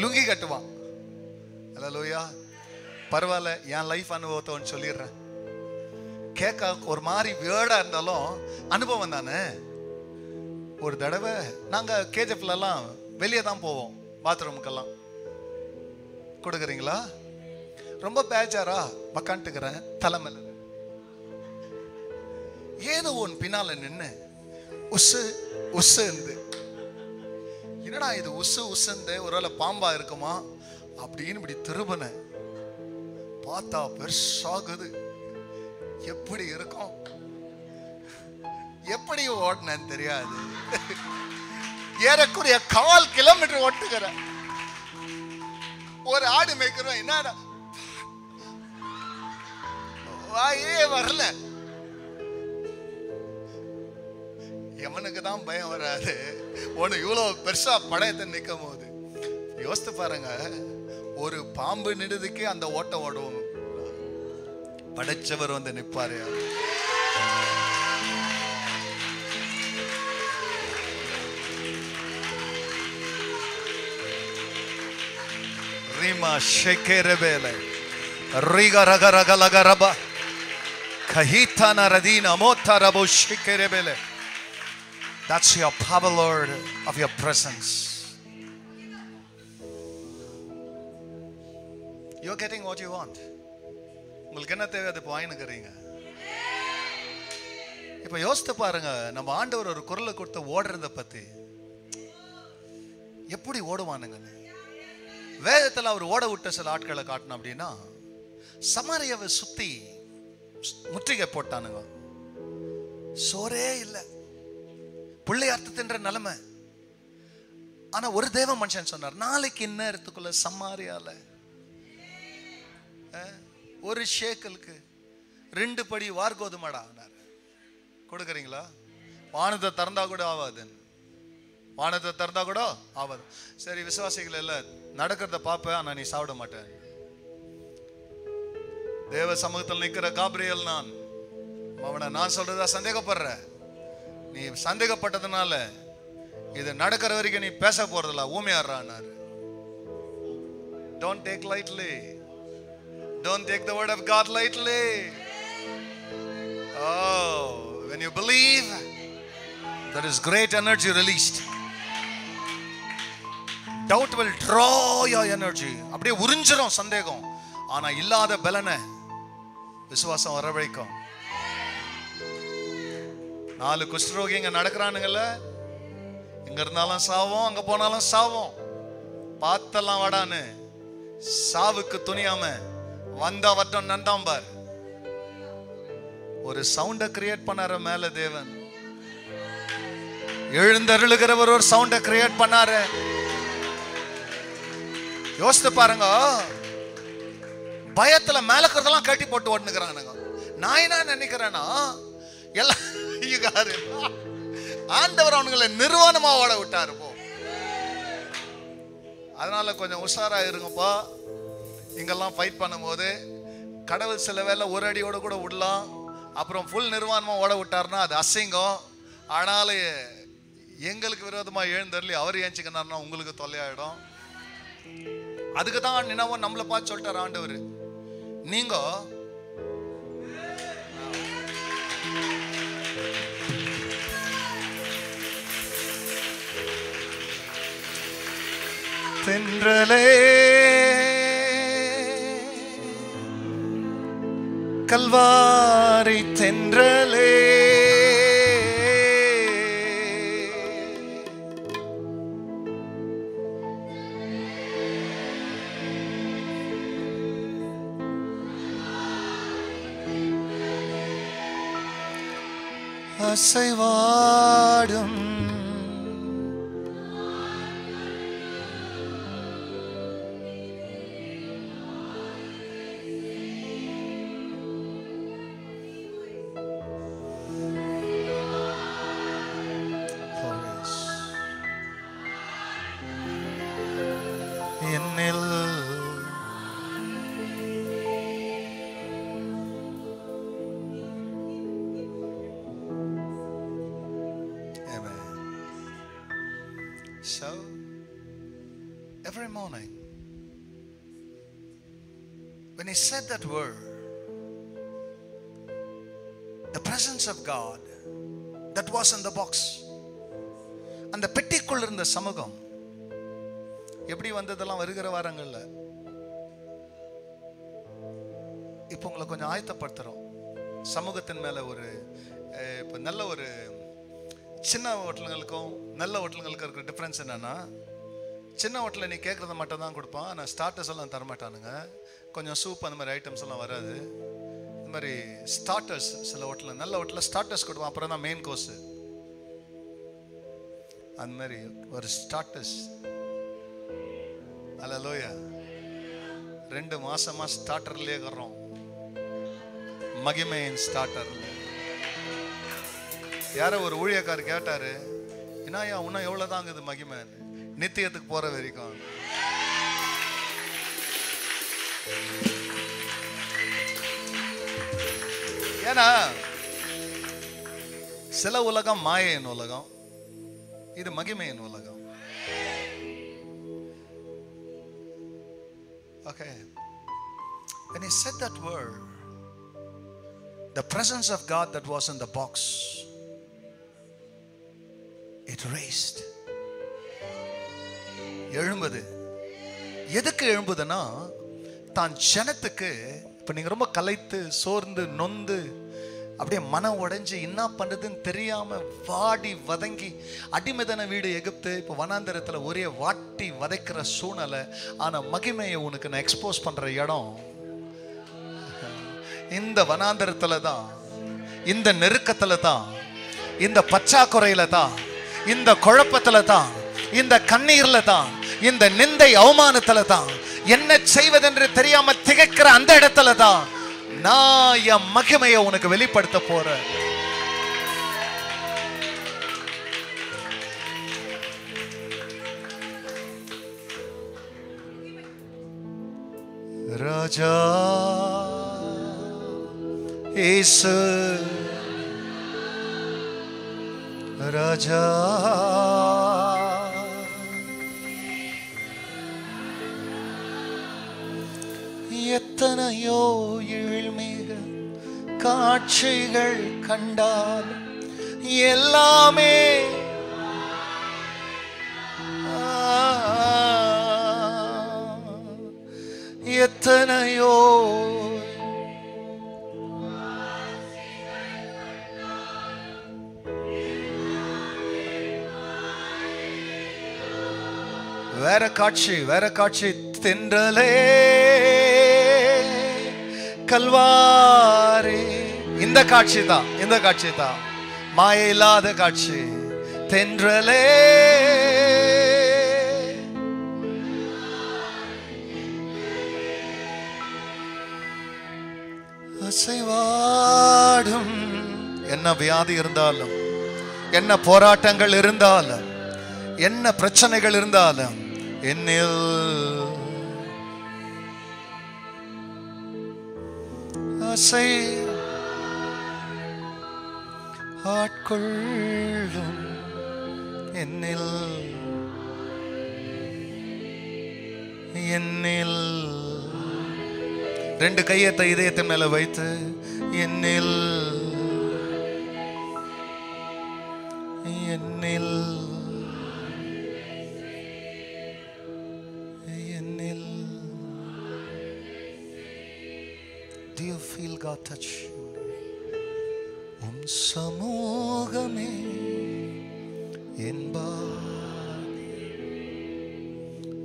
Speaker 1: லுங்கி கட்டுவான். அல்லேலூயா. பரவாயில்ல, என் லைஃப் அனுபவத்தை ஒன்று சொல்லிடுறேன். கேட்க ஒரு மாதிரி வேர்டா இருந்தாலும் அனுபவம் தானே. ஒரு தடவை நாங்க கேஜிஎஃப்லாம் வெளியே தான் போவோம் பாத்ரூமுக்கெல்லாம். கொடுக்குறீங்களா? ரொம்ப பேஜாரா உக்காந்துக்கிறேன் தலைமையில். ஏதோ ஒன்று பின்னால நின்று உசு உசு இருந்து, என்னடா இது உசு உசுந்து, ஒருவேளை பாம்பா இருக்குமா அப்படின்னு இப்படி திரும்பின பார்த்தா பெருசாகுது. எப்படி இருக்கும், எப்படி ஓடினேன்னு தெரியாது. ஏறக்குறைய 1/4 கிலோமீட்டர் ஓட்டுக்கிறேன். ஒரு ஆடு மேய்க்கிறோம், என்னடா வாயே வரல. எவனுக்கு தான் பயம் வராது, ஒன்று இவ்வளோ பெருசா படையத்தை நிற்கும் போது. யோசித்து பாருங்க, ஒரு பாம்பு நிடுதுக்கே அந்த ஓட்டம் ஓடுவோம், படைச்சவர் வந்து நிற்பாரு. ரீமா ஷெகெரபேல ரிக ரக ரக லக ரபா கஹீதான ரதீன மோதா ரபோ ஷெகெரபேல. That's your power, Lord, of your presence. You're getting what you want. உங்களுக்கு என்ன தேவை அது வாங்கினுக்கிறீங்க. இப்ப யோசித்து பாருங்க, நம்ம ஆண்டவர் ஒரு குரலை கொடுத்து ஓடுறத பத்தி. எப்படி ஓடுவானுங்க? வேதத்தில் அவர் ஓட விட்ட சில ஆட்களை காட்டணும் அப்படின்னா, சமாரியாவை சுத்தி முற்றுகை போட்டானுங்க. சோரே இல்லை, பிள்ளை அறுத்து தின்ற நிலைமை. ஆனா ஒரு தேவ மனுஷன் சொன்னார், நாளைக்கு இந்நேரத்துக்குள்ள சமாரியால ஒரு ஷேக்கலுக்கு 2 படி வார்கோதுமாடா கொடுக்குறீங்களா? வானத்தை திறந்தா கூட ஆகாது, வானத்தை திறந்தா கூட ஆகாது. சரி, விசுவாசிகள் இல்ல, நடக்கிறத பார்ப்பேன், ஆனா நீ சாப்பிட மாட்டேன். தேவ சமூகத்தில் நிக்கிற காபிரியல் நான், அவனை நான் சொல்றதா சந்தேகப்படுற? நீ சந்தேகப்பட்டதுனால இது நடக்கிற வரைக்கும் நீ பேச போறதில்ல, ஊமையாடுறான்னாரு. Don't take lightly. Don't take the word of God lightly. Oh, when you believe, there is great energy released. Doubt will draw your energy. அப்படியே உறிஞ்சிரும் சந்தேகம். ஆனா இல்லாத பலனை விசுவாசம் வரவழைக்கும். 4 குஷ்டரோகிங்க நடக்கிறானுங்கல்ல, இங்க இருந்தாலும் சாவோம், அங்க போனாலும் சாவோம், பார்த்தெல்லாம் வாடான்னு சாவுக்கு துணியாம வந்தா வட்டம் நந்தாம்பார். ஒரு சவுண்ட கிரியேட் பண்ணார மேல தேவன், எழுந்தருளுகிறவர் ஒரு சவுண்ட கிரியேட் பண்ணாரு. யோசித்து பாருங்க, பயத்துல மேல இருக்கிறதெல்லாம் கட்டி போட்டு ஓட்டுனுக்குறானுங்க. நான் என்ன நினைக்கிறேன்னா, எல்லாம் ஆண்டவர் அவனுங்களை நிர்வாணமா ஓட விட்டாரு. போ, அதனால கொஞ்சம் உஷாரா இருங்கப்பா. இங்கெல்லாம் ஃபைட் பண்ணும் போது கடவுள் சில வேளை ஒரு அடியோட கூட விடலாம், அப்புறம் ஃபுல் நிர்வாணமா ஓட விட்டாருன்னா அது அசிங்கம். ஆனாலும் எங்களுக்கு விரோதமா எழுந்தருளி அவர் ஏஞ்சிக்கினார்னா உங்களுக்கு தொல்லையாயிடும். அதுக்கு தான் நினைவோ நம்மளை பார்த்து சொல்லிட்டார் ஆண்டவர், நீங்க தென்றலே கல்வாரி தென்றலே அசைவாடும் என்னில் So, every morning, when he said that word, the presence of God that was in the box, and the பெட்டிக்குள் இருந்த சமூகம் எப்படி வந்ததெல்லாம் வருகிற வாரங்கள்ல இப்போ உங்களை கொஞ்சம் ஆயத்தப்படுத்துறோம். சமூகத்தின் மேல ஒரு இப்போ நல்ல ஒரு சின்ன ஹோட்டலுங்களுக்கும் நல்ல ஹோட்டலுங்களுக்கும் இருக்கிற டிஃப்ரென்ஸ் என்னன்னா, சின்ன ஹோட்டலில் நீ கேட்குறத மட்டும் தான் கொடுப்பான், ஆனால் ஸ்டார்டர்ஸ் எல்லாம் தரமாட்டானுங்க. கொஞ்சம் சூப் அந்த மாதிரி ஐட்டம்ஸ் எல்லாம் வராது. இந்த மாதிரி ஸ்டார்டர்ஸ் சில ஹோட்டலில், நல்ல ஹோட்டலில் ஸ்டார்டர்ஸ் கொடுப்பான், அப்புறம் தான் மெயின் கோர்ஸு. அந்த மாதிரி ஒரு ஸ்டார்டர்ஸ் அல்லேலூயா 2 மாசமா ஸ்டார்டர்லேயே இருக்கிறோம், மகிமையின் ஸ்டார்டர்ல. யாரோ ஒரு ஊழியக்காரர் கேட்டாரு, என்னய்யா இன்னும் எவ்வளவுதாங்குது மகிமை? நித்தியத்துக்கு போற வரைக்கும். ஏன்னா சில உலகம் மாயையின் உலகம், இது மகிமையின் உலகம். Okay, when he said that word, the presence of God that was in the box, it raised. எழும்புது. எதுக்கு எழும்புதுன்னா, தான் ஜனத்துக்கு இப்ப நீங்க ரொம்ப கலைத்து சோர்ந்து நொந்து அப்படியே மனம் உடைஞ்சு என்ன பண்றதுன்னு தெரியாம வாடி வதங்கி அடிமைதான வீடு எகிப்து, இப்போ வனாந்தரத்துல ஒரே வாட்டி வதைக்கிற சூழ்நிலை. ஆனா மகிமையை உனக்கு நான் எக்ஸ்போஸ் பண்ற இடம் இந்த வனாந்தரத்துல தான், இந்த நெருக்கத்துல தான், இந்த பற்றாக்குறையில தான், இந்த குழப்பத்துல தான் இந்த கண்ணீர்ல தான், இந்த நிந்தை அவமானத்துல தான், என்ன செய்வதென்று தெரியாம திகைக்கிற அந்த இடத்துல தான் நான் என் மகிமையை உனக்கு வெளிப்படுத்த போறேன். ராஜா இயேசு, ராஜா எத்தனையோ ஏழ்மிக காட்சிகள் கண்டால் எல்லாமே எத்தனையோ வேற காட்சி, வேற காட்சி. தென்றலே கல்வாரி, இந்த காட்சி தான், இந்த காட்சி தான் மாய இல்லாத காட்சி. தென்றலே அசைவாடும். என்ன வியாதி இருந்தாலும், என்ன போராட்டங்கள் இருந்தாலும், என்ன பிரச்சனைகள் இருந்தாலும், என்னில் அசை ஆட்கொள்ளும். என்னில் என்னில் ரெண்டு கையத்தை இதயத்தின் மேல வைத்து, என்னில் என்னில் என்னில். Do you feel God touch? உம் சமூகமே என்பா,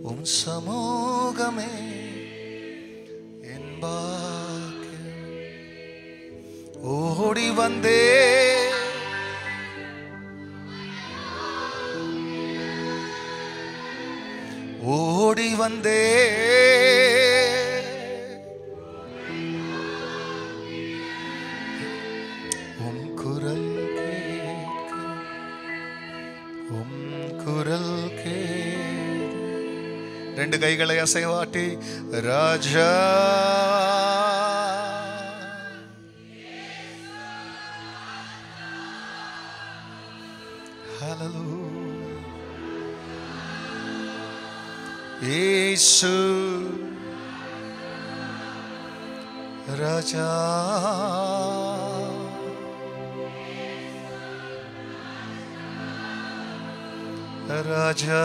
Speaker 1: உம் சமூகமே ஓடி வந்தே, ஓடி வந்தே, உம் குரல் கேட்க, உம் குரல் கேட்க. ரெண்டு கைகளை அசைவாட்டி, ராஜா இயேசு, ராஜா ராஜா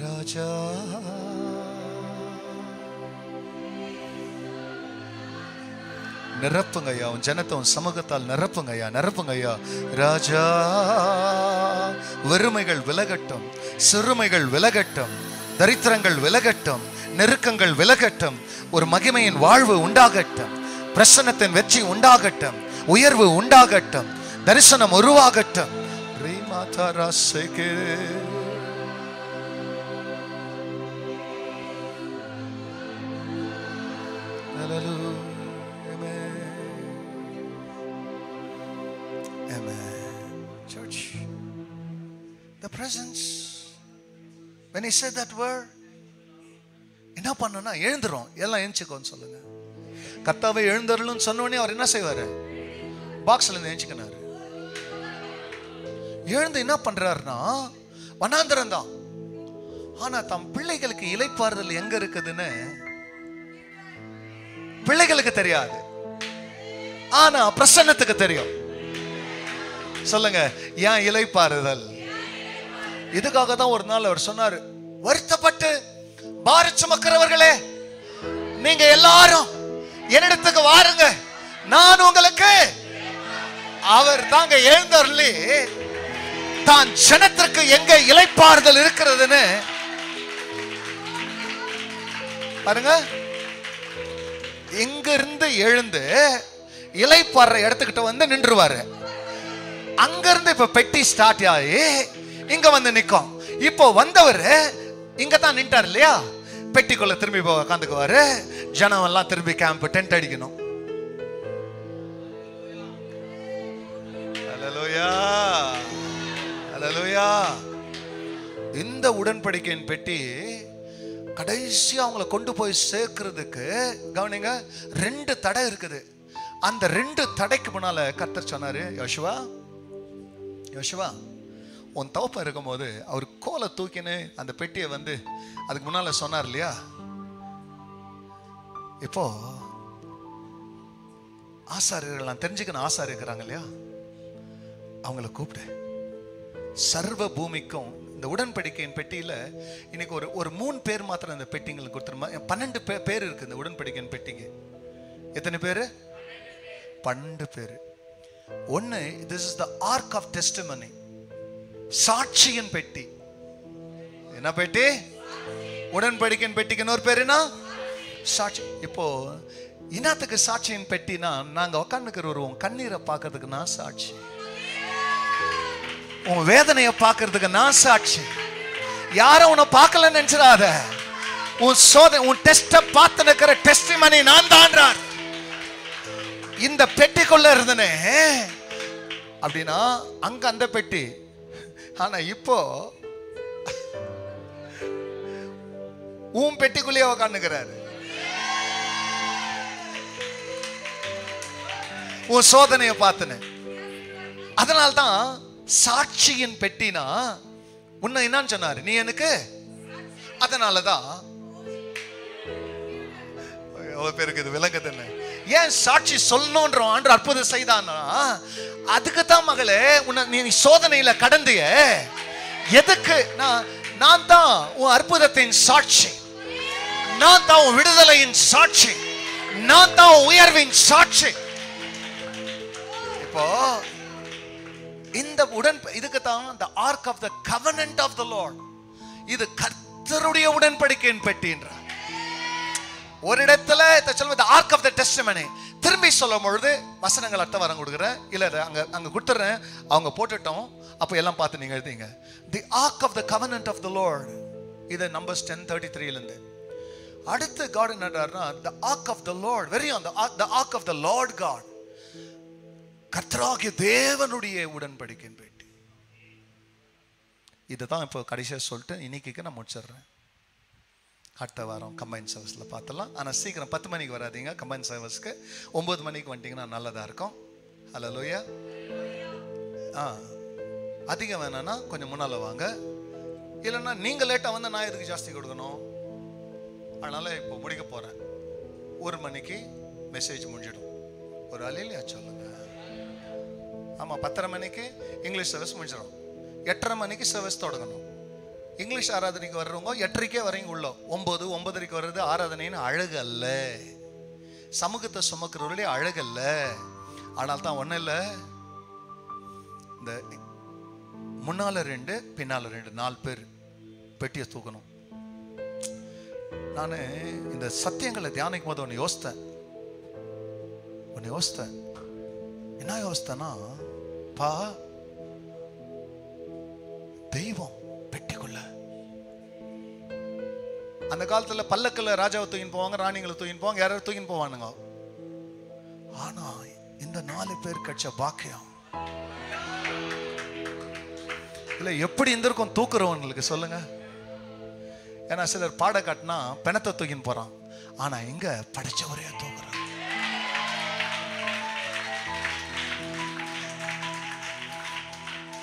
Speaker 1: ராஜா. நிரப்புங்க ஐயா, உன் ஜனத்தை உன் சமூகத்தால் நிரப்புங்க ஐயா, நிரப்புங்க ஐயா. ராஜா, வறுமைகள் விலகட்டும், சிறுமைகள் விலகட்டும், தரித்திரங்கள் விலகட்டும், நெருக்கங்கள் விலகட்டும், ஒரு மகிமையின் வாழ்வு உண்டாகட்டும், பிரசன்னத்தின் வெற்றி உண்டாகட்டும், உயர்வு உண்டாகட்டும், தரிசனம் உருவாகட்டும். Church, the presence, when he said that word, என்ன பண்ணனா, எழுந்துரும், எல்லாம் எழுந்துக்கோன்னு சொல்லுங்க. கர்த்தாவே எழுந்தருளுன்னு சொன்னோடனே அவர் என்ன செய்வாரு? பாக்ஸ்ல இருந்து எழுந்துக்கினாரு. எழுந்து என்ன பண்றாருன்னா, வனாந்தரம் தான், ஆனா தம் பிள்ளைகளுக்கு இளைப்பாறுதல் எங்க இருக்குதுன்னு பிள்ளைகளுக்கு தெரியாது, ஆனா பிரசன்னத்துக்கு தெரியும். சொல்லுங்க, ஏன் இளைப்பாறுதல்? இதுக்காக தான் ஒரு நாள் அவர் சொன்னாரு, வருத்தப்பட்டு பாரம் சுமக்கிறவர்களே, நீங்க எல்லாரும் என்னிடத்துக்கு வாருங்க, நான் உங்களுக்கு. அவர் தாங்க எழுந்தருளி தான் ஜனத்திற்கு எங்க இளைப்பாறுதல் இருக்கிறதுன்னு பாருங்க. இங்கிருந்து எழுந்து இலைப்பாடுற இடத்துக்கிட்ட வந்து நின்றுவாரு. அங்க இருந்து இப்ப பெட்டி ஸ்டார்ட் ஆகி இங்க வந்து நிக்கும். இப்போ வந்தவர் இங்க தான் நின்றார் இல்லையா, பெட்டிக்குள்ள திரும்பி போய் உட்காந்துக்குவாரு. ஜனம் எல்லாம் திரும்பி கேம்ப் டென்ட் அடிக்கணும். ஹல்லேலூயா, ஹல்லேலூயா. இந்த உடன்படிக்கையின் பெட்டி கடைசியா அவங்களை கொண்டு போய் சேர்க்கிறதுக்கு கவனிங்க, 2 தடை இருக்குது. அந்த 2 தடைக்கு முன்னால கர்த்தர் சொன்னாரு, யோசுவா யோசுவா, உன் தகப்பன் இருக்கும்போது அவர் கோலை தூக்கின்னு அந்த பெட்டியை வந்து அதுக்கு முன்னால சொன்னார் இல்லையா, இப்போ ஆசாரியர்கள் நான் தெரிஞ்சுக்கணும், ஆசாரியர் இருக்கிறாங்க இல்லையா, அவங்கள கூப்பிடு. சர்வ பூமிக்கும் இந்த உடன்படிக்கையின் பெட்டியில இன்னைக்கு ஒரு 3 பேர் மாத்திரம் இந்த பெட்டிங்களுக்கு கொடுத்துருமா. 12 பேர் இருக்கு இந்த உடன்படிக்கையின் பெட்டிங்க. எத்தனை பேரு? 12 பேர். ஒன்னு, this is the ark of testimony, சாட்சியின் பெட்டி. என்ன பெட்டி? உடன்படிக்கையின் பெட்டிக்கு இன்னொரு பேர் என்ன? சாட்சி. இப்போ இனத்துக்கு சாட்சியின் பெட்டினா, நாங்க உட்காந்துக்கிற உன் கண்ணீரை பார்க்கறதுக்கு நான் சாட்சி, உன் வேதனையை பார்க்கறதுக்கு நான் சாட்சி. யாரும் உன்னை பார்க்கலன்னு நினைச்சிடாத. உன் டெஸ்ட பார்த்து நிக்கிற டெஸ்டிமனி நான் தான்றார். இந்த பெட்டிக்குள்ள இருந்தனே அப்படின்னா அங்க அந்த பெட்டி. ஆனா இப்போ உன் பெட்டிக்குள்ளேயே உட்காந்துக்கிறாரு. உன் சோதனையை பார்த்துன்னு. அதனால்தான் சாட்சியின் பெட்டினா உன்னை என்னன்னு சொன்னாரு, நீ எனக்கு. அதனாலதான் பேருக்கு இது விளங்குது. ஏன் சாட்சி சொல்லணும்ன்ற ஆண்டு அற்புதம் செய்தானா, அதுக்கு தான் மகளே உன்னை நீ சோதனையில கடந்திய. எதுக்கு? நான் தான் உன் அற்புதத்தின் சாட்சி, நான் தான் உன் விடுதலையின் சாட்சி, நான் தான் உன் உயர்வின் சாட்சி. இப்போ இந்த இதுக்கு தான் the ark of the covenant of the Lord, இது கர்த்தருடைய உடன்படிக்கையின் பெட்டின்றார். ஒரு இடத்துல the ark of the testimony. திரும்பி சொல்லும் பொழுது வசனங்கள் அர்த்தம் வரம் கொடுக்குறேன், இல்ல அங்க கொடுத்துறேன், அவங்க போட்டுட்டோம். அப்ப எல்லாம் பார்த்து நீங்க எழுதிங்க. the ark of the covenant of the Lord, இது Numbers 10:33 இருந்து. அடுத்து God என்னடார்னா, the ark of the Lord, very on the ark of the Lord God, கர்த்தராகிய தேவனுடைய உடன்படிக்கையின் பெட்டி. இதுதான் இப்போ கடைசியா சொல்லிட்டு இன்னைக்கு நான் முடிச்சிடுறேன். அடுத்த வாரம் கம்பைன் சர்வீஸ்ல பார்த்தலாம். ஆனா சீக்கிரம் 10 மணிக்கு வராதீங்க கம்பைன் சர்வீஸ்க்கு. 9 மணிக்கு வந்துட்டீங்கன்னா நல்லதா இருக்கும். ஹல்லேலூயா. அதிகம் வேணான்னா கொஞ்சம் முன்னால வாங்க, இல்லைன்னா நீங்க லேட்டா வந்து நான் எதுக்கு ஜாஸ்தி கொடுக்கணும். அதனால இப்போ முடிக்க போறேன். 1 மணிக்கு மெசேஜ் முடிஞ்சிடும். ஒரு அலையிலையா சொல்லுங்க. ஆமா, 10:30 மணிக்கு இங்கிலீஷ் சர்வீஸ் முடிஞ்சிடும். 8:30 மணிக்கு சர்வீஸ் தொடங்கணும். இங்கிலீஷ் ஆராதனைக்கு வர்றவங்க 8:30 வரீங்க உள்ள. 9, 9:30 வர்றது ஆராதனைன்னு அழகு அல்ல, சமூகத்தை சுமக்கிறவர்களே அழகு அல்ல. ஆனால் தான் ஒன்றும் இல்லை, இந்த முன்னால 2 பின்னால 2 4 பேர் பெட்டியை தூக்கணும். நான் இந்த சத்தியங்களை தியானிக்கும் போது ஒன்று யோசித்தேன். என்ன யோசித்தேன்னா, பா தெய்வம் பெட்டிக்குள்ள. அந்த காலத்துல பல்லக்குள்ள ராஜாவை தூக்கின்னு போவாங்க, ராணிகளை தூக்கின்னு போவாங்க, யாராவது தூக்கின்னு போவானுங்க. ஆனா இந்த 4 பேர் கிடைச்ச பாக்கியம் இல்ல எப்படி இருந்திருக்கும் தூக்குறவங்களுக்கு சொல்லுங்க. ஏன்னா சிலர் பாட காட்டினா பிணத்தை தூக்கின்னு போறான், ஆனா இங்க படிச்சவரையா தூக்குறான்.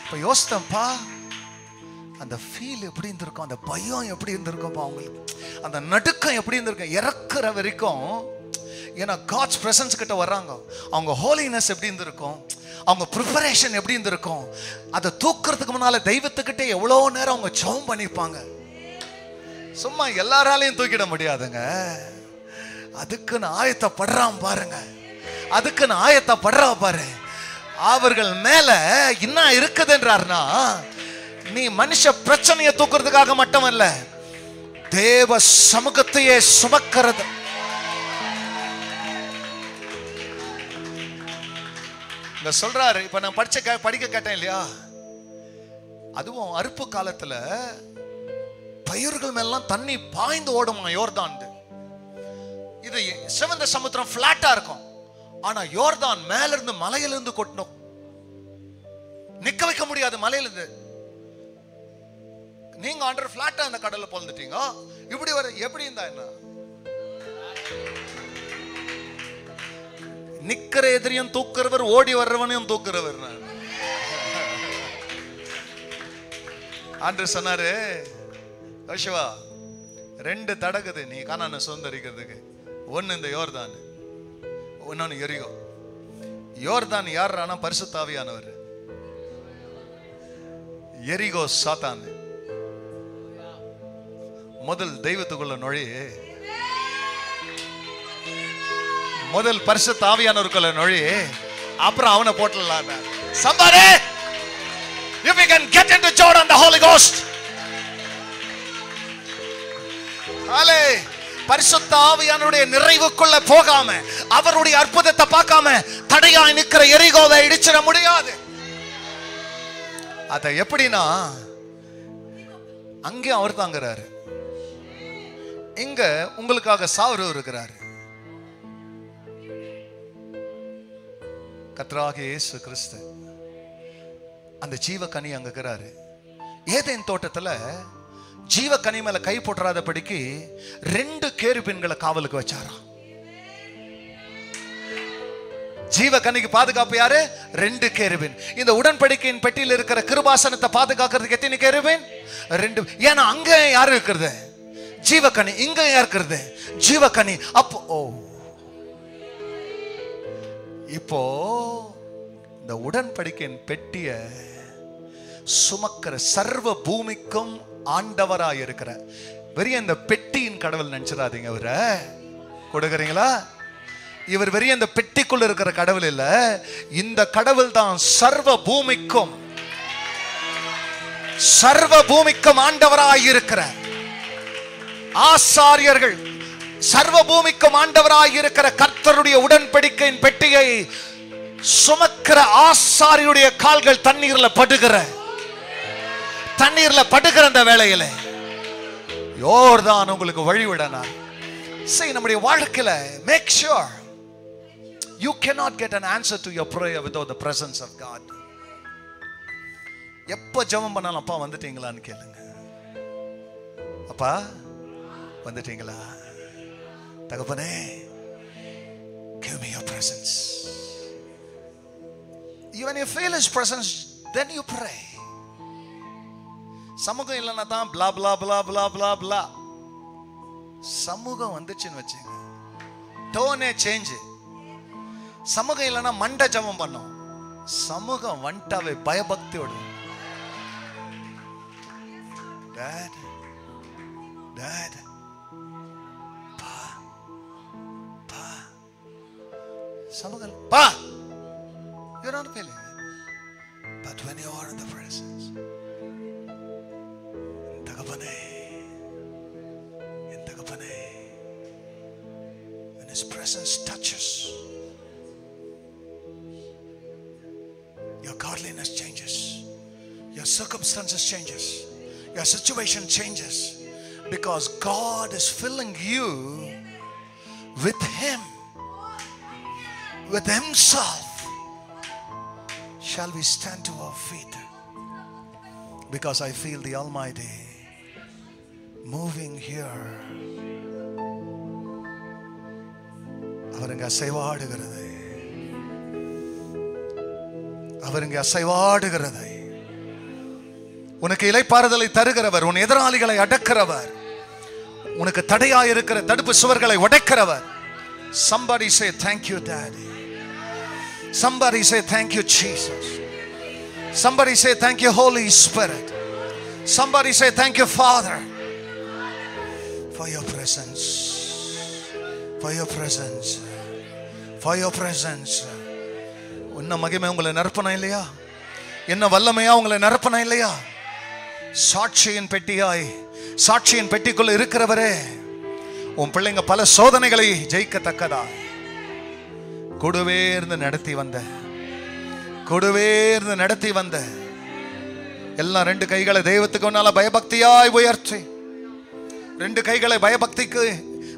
Speaker 1: இப்ப யோசித்தப்பா, அந்த ஃபீல் எப்படி இருந்திருக்கும், அந்த பயம் எப்படி இருந்திருக்கும் அவங்களுக்கு, அந்த நடுக்கம் எப்படி இருந்திருக்கும் இறக்குற வரைக்கும். ஏன்னா காட்ஸ் பிரசன்ஸ் கிட்ட வர்றாங்க, அவங்க ஹோலினஸ் எப்படி இருந்திருக்கும், அவங்க ப்ரிப்பரேஷன் எப்படி இருந்திருக்கும். அதை தூக்குறதுக்கு முன்னால தெய்வத்துக்கிட்டே எவ்வளோ நேரம் அவங்க ஜெபம் பண்ணிப்பாங்க. சும்மா எல்லாராலையும் தூக்கிட முடியாதுங்க. அதுக்குன்னு ஆயத்தப்படுறான் பாருங்க, அதுக்குன்னு ஆயத்தப்படுறா பாரு. அவர்கள் மேல என்ன இருக்குதுன்றார்னா, நீ மனுஷ பிரச்சனையை தூக்குறதுக்காக மட்டுமல்ல, தேவ சமூகத்தையே சுமக்கிறது. இங்க சொல்றாரு. இப்ப நான் படிக்க கேட்டேன் இல்லையா, அதுவும் அறுப்பு காலத்துல பயிர்கள் மேலாம் தண்ணி பாய்ந்து ஓடுமா யோர்தான். இது சிவந்த சமுத்திரம் பிளாட்டா இருக்கும், ஆனா யோர்தான் மேல இருந்து மலையில இருந்து கொட்டணும், நிக்க வைக்க முடியாது மலையில இருந்து. நீங்க அண்டர் பிளாட்டா அந்த கடல்ல போந்துட்டீங்க, இப்படி வர எப்படி இருந்தா என்ன? நிக்கிற எதிரியும் தூக்குறவர், ஓடி வர்றவனையும் தூக்குறவர். ஆண்டு சொன்னாரு, யோசுவா 2 தடகுது நீ கானானை சுதந்தரிக்கிறதுக்கு. ஒன்னு இந்த யோர்தான், இன்னொன்னு எரிகோ. யோர்தான் யாருன்னா பரிசுத்த ஆவியானவர், எரிகோ சாத்தான். முதல் தெய்வத்துக்குள்ள நுழைய, முதல் பரிசுத்த ஆவியானவருக்குள்ள நுழைய, அப்புறம் அவனை போட்டுடலாம். Somebody, if we can get into Jordan, the Holy Ghost. ஹalலே, பரிசுத்த ஆவியானவருடைய நிறைவுக்குள்ள போகாம, அவருடைய அற்புதத்தை பார்க்காம தடையாய் நிக்கிற எரிகோவை இடிச்சிட முடியாது. அத எப்படின்னா, அங்கே அவர் தாங்கிறாரு, இங்க உங்களுக்காக சாவரு இருக்கிறாரு. கர்த்தராகிய இயேசு கிறிஸ்து அந்த ஜீவக்கனி அங்க இருக்கிறாரு. ஏதேன் தோட்டத்துல ஜீவக்கனி மேல கை போட்டுறாதபடிக்கு 2 கேருபீன்களை காவலுக்கு வச்சாராம். ஜீவக்கனிக்கு பாதுகாப்பு யாரு? 2 கேருபீன். இந்த உடன்படிக்கையின் பெட்டியில் இருக்கிற கிருபாசனத்தை பாதுகாக்கிறதுக்கு எத்தனை கேருபீன்? 2. ஏன்னா அங்க யாரு இருக்கிறது? ஜீவக்கனி. இங்க யார் இருக்கிறது? ஜீவக்கனி. அப்போ இப்போ இந்த உடன்படிக்கையின் பெட்டிய சுமக்கிற சர்வ பூமிக்கும் ஆண்டவராய் இருக்கிற வெறிய இந்த பெட்டியின் கடவுள் நினைச்சிடாதீங்க. இவரை கொடுக்குறீங்களா? இவர் வெறிய இந்த பெட்டிக்குள்ள இருக்கிற கடவுள் இல்ல, இந்த கடவுள் தான் சர்வ பூமிக்கும் ஆண்டவராய் இருக்கிற ஆசாரியர்கள், சர்வ பூமிக்கும் ஆண்டவராய் இருக்கிற கர்த்தருடைய உடன்படிக்கையின் பெட்டியை சுமக்கிற ஆசாரியருடைய கால்கள் தண்ணீர்ல படுகிற அந்த வேளையில யோர்தான் உங்களுக்கு வழிவிடனார். நம்முடைய வாழ்க்கையில make sure you cannot get an answer to your prayer without the presence of God. எப்ப ஜெபம் பண்ணாலும் அப்பா வந்துட்டீங்களான்னு கேளுங்க. அப்பா வந்துட்டீங்களா? தகப்பனே, give me your presence. When you feel his presence, then you pray. சமூகம் இல்லைன்னா தான் blah blah blah blah blah blah. சமூகம் வந்துச்சுன்னு வச்சுங்க, டோனே சேஞ்ச். சமூகம் இல்லைன்னா மண்ட ஜபம் பண்ணோம், சமூகம் வந்துட்டாவே பயபக்தியோடு Dad, Dad, Pa, Pa, சமூகம் Pa, you're not feeling it. But when you are in the presence, when his presence touches, your godliness changes, your circumstances changes, your situation changes, because God is filling you with him, with himself. Shall we stand to our feet? Because I feel the Almighty moving here. அவருங்க அசைவாடுகிறது, அவருங்க அசைவாடுகிறது. உனக்கு இளைப்பாறுதலை தருகிறவர், உன் எதிராளிகளை அடக்கிறவர், உனக்கு தடையாய் இருக்கிற தடுப்பு சுவர்களை உடைக்கிறவர். Somebody say thank you Daddy. Somebody say thank you Jesus. Somebody say thank you Holy Spirit. Somebody say thank you Father for your presence, for your presence, for your presence. என்ன மகிமை உங்களை நிரப்பணும் இல்லையா? என்ன வல்லமையா உங்களை நிரப்பணும் இல்லையா? சாட்சியின் பெட்டியாய், சாட்சியின் பெட்டிக்குள்ள இருக்கிறவரே, உன் பிள்ளைங்க பல சோதனைகளை ஜெயிக்கத்தக்கதா கூடவே இருந்து நடத்தி வந்த கொடுவேர்ந்து நடத்தி வந்த எல்லாம் ரெண்டு கைகளை தெய்வத்துக்கு முன்னால பயபக்தியாய் உயர்த்தி, ரெண்டு கைகளை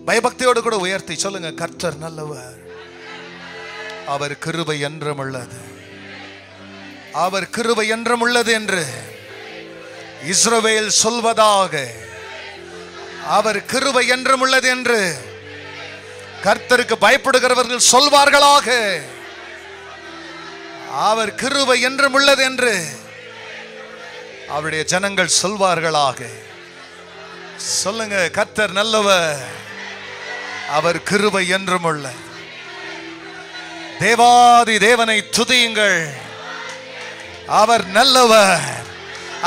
Speaker 1: பயபக்தியோடு கூட உயர்த்தி சொல்லுங்க, கர்த்தர் நல்லவர், அவர் கிருபை என்றும் உள்ளது, அவர் கிருபை என்றும் உள்ளது என்று இஸ்ரவேல் சொல்வதாக. அவர் கிருபை என்றும் உள்ளது என்று கர்த்தருக்கு பயப்படுகிறவர்கள் சொல்வார்களாக. அவர் கிருபை என்றும் உள்ளது என்று அவருடைய ஜனங்கள் சொல்வார்களாக. சொல்லுங்க, கர்த்தர் நல்லவர், அவர் கிருபை என்றும் உள்ள. தேவாதி தேவனை துதியுங்கள், அவர் நல்லவர்,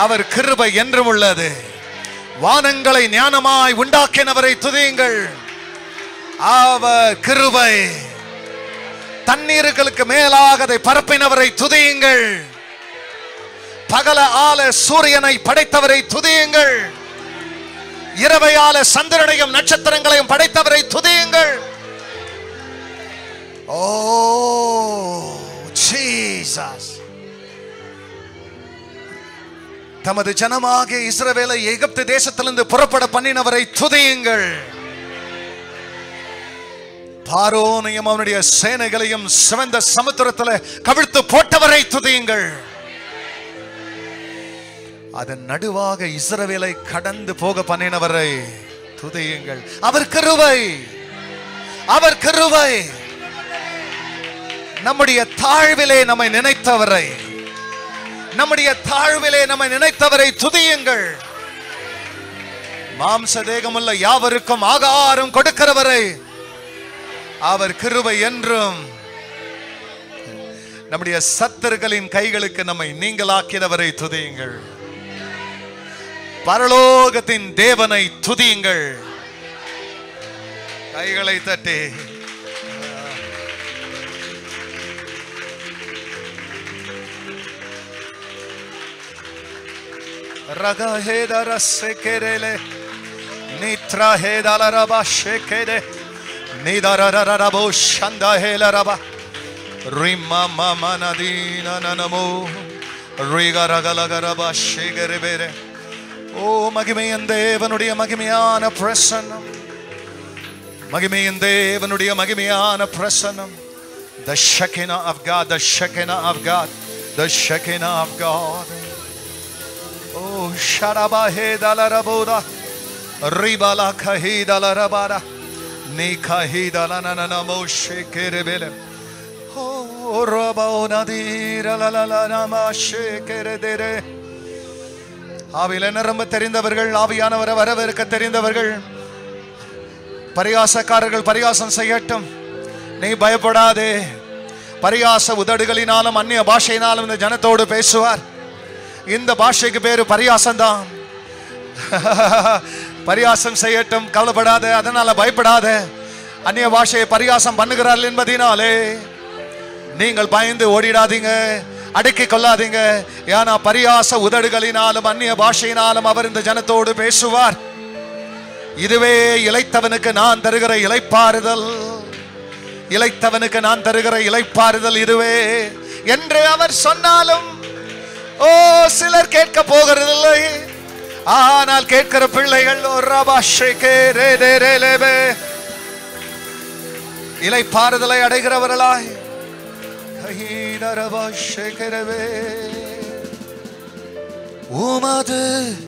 Speaker 1: அவர் கிருபை என்றும் உள்ளது. வானங்களை ஞானமாய் உண்டாக்கினவரை துதியுங்கள், அவர் கிருபை. தண்ணீர்களுக்கு மேலாக அதை பரப்பினவரை துதியுங்கள், பகல ஆல சூரியனை படைத்தவரை துதியுங்கள், இரவையால சந்திரனையும் நட்சத்திரங்களையும் படைத்தவரை துதியுங்கள். ஓ ஜீசஸ். தமது ஜனமாகிய இஸ்ரவேலை எகிப்து தேசத்திலிருந்து புறப்பட பண்ணினவரை துதியுங்கள். பார்வோனையும் அவனுடைய சேனைகளையும் சிவந்த சமுத்திரத்தில் கவிழ்த்து போட்டவரை துதியுங்கள். அதன் நடுவாக இஸ்ரவேலை கடந்து போக பண்ணினவரை துதியுங்கள். அவர் கிருபை, அவர் கிருபை. நம்முடைய தாழ்விலே நம்மை நினைத்தவரை, நம்முடைய தாழ்விலே நம்மை நினைத்தவரை துதியுங்கள். மாம்ச தேகமுள்ள யாவருக்கும் ஆகாரம் கொடுக்கிறவரை, அவர் கிருபை என்றும். நம்முடைய சத்துருக்களின் கைகளுக்கு நம்மை நீங்களாக்கினவரை துதியுங்கள். பரலோகத்தின் தேவனை துதியுங்கள். கைகளை தட்டி ரகஹேதர செகரேலே நித்ரஹேதலரபா ஷெகேதே நிதரரரபோ ஷந்தஹேலரபா ரிம்மா மமனதீன நனமோ ரிகரகலகரபா ஷெகரேபேரே. ஓ மகிமையின் தேவனுடைய மகிமையான பிரசன்னம், மகிமையின் தேவனுடைய மகிமையான பிரசன்னம். The Shekinah of God, the Shekinah of God, the Shekinah of God. Oh Sharabahe dalaraboda ribala kahida larabara nikahida lanana moshe kerebele. Oh rabona dira la la la nama shekeredere. ஆவியில நிரம்ப தெரிந்தவர்கள், ஆவியானவரை வரவேற்க தெரிந்தவர்கள், பரியாசக்காரர்கள் பரியாசம் செய்யட்டும், நீ பயப்படாதே. பரியாச உதடுகளினாலும் அந்நிய பாஷையினாலும் இந்த ஜனத்தோடு பேசுவார். இந்த பாஷைக்கு பேரு பரியாசம்தான். பரியாசம் செய்யட்டும், கவலைப்படாத, அதனால பயப்படாத. அந்நிய பாஷையை பரியாசம் பண்ணுகிறார்கள் என்பதினாலே நீங்கள் பயந்து ஓடிடாதீங்க, அடக்கி கொள்ளாதீங்க. ஏன்னா பரியாச உதடுகளினாலும் அந்நிய பாஷையினாலும் அவர் இந்த ஜனத்தோடு பேசுவார். இதுவே இளைத்தவனுக்கு நான் தருகிற இளைப்பாறுதல், இளைத்தவனுக்கு நான் தருகிற இளைப்பாறுதல் இதுவே என்று அவர் சொன்னாலும், ஓ சிலர் கேட்க போகிறதில்லை. ஆனால் கேட்கிற பிள்ளைகள் இளைப்பாறுதலை அடைகிறவர்களாய் உமது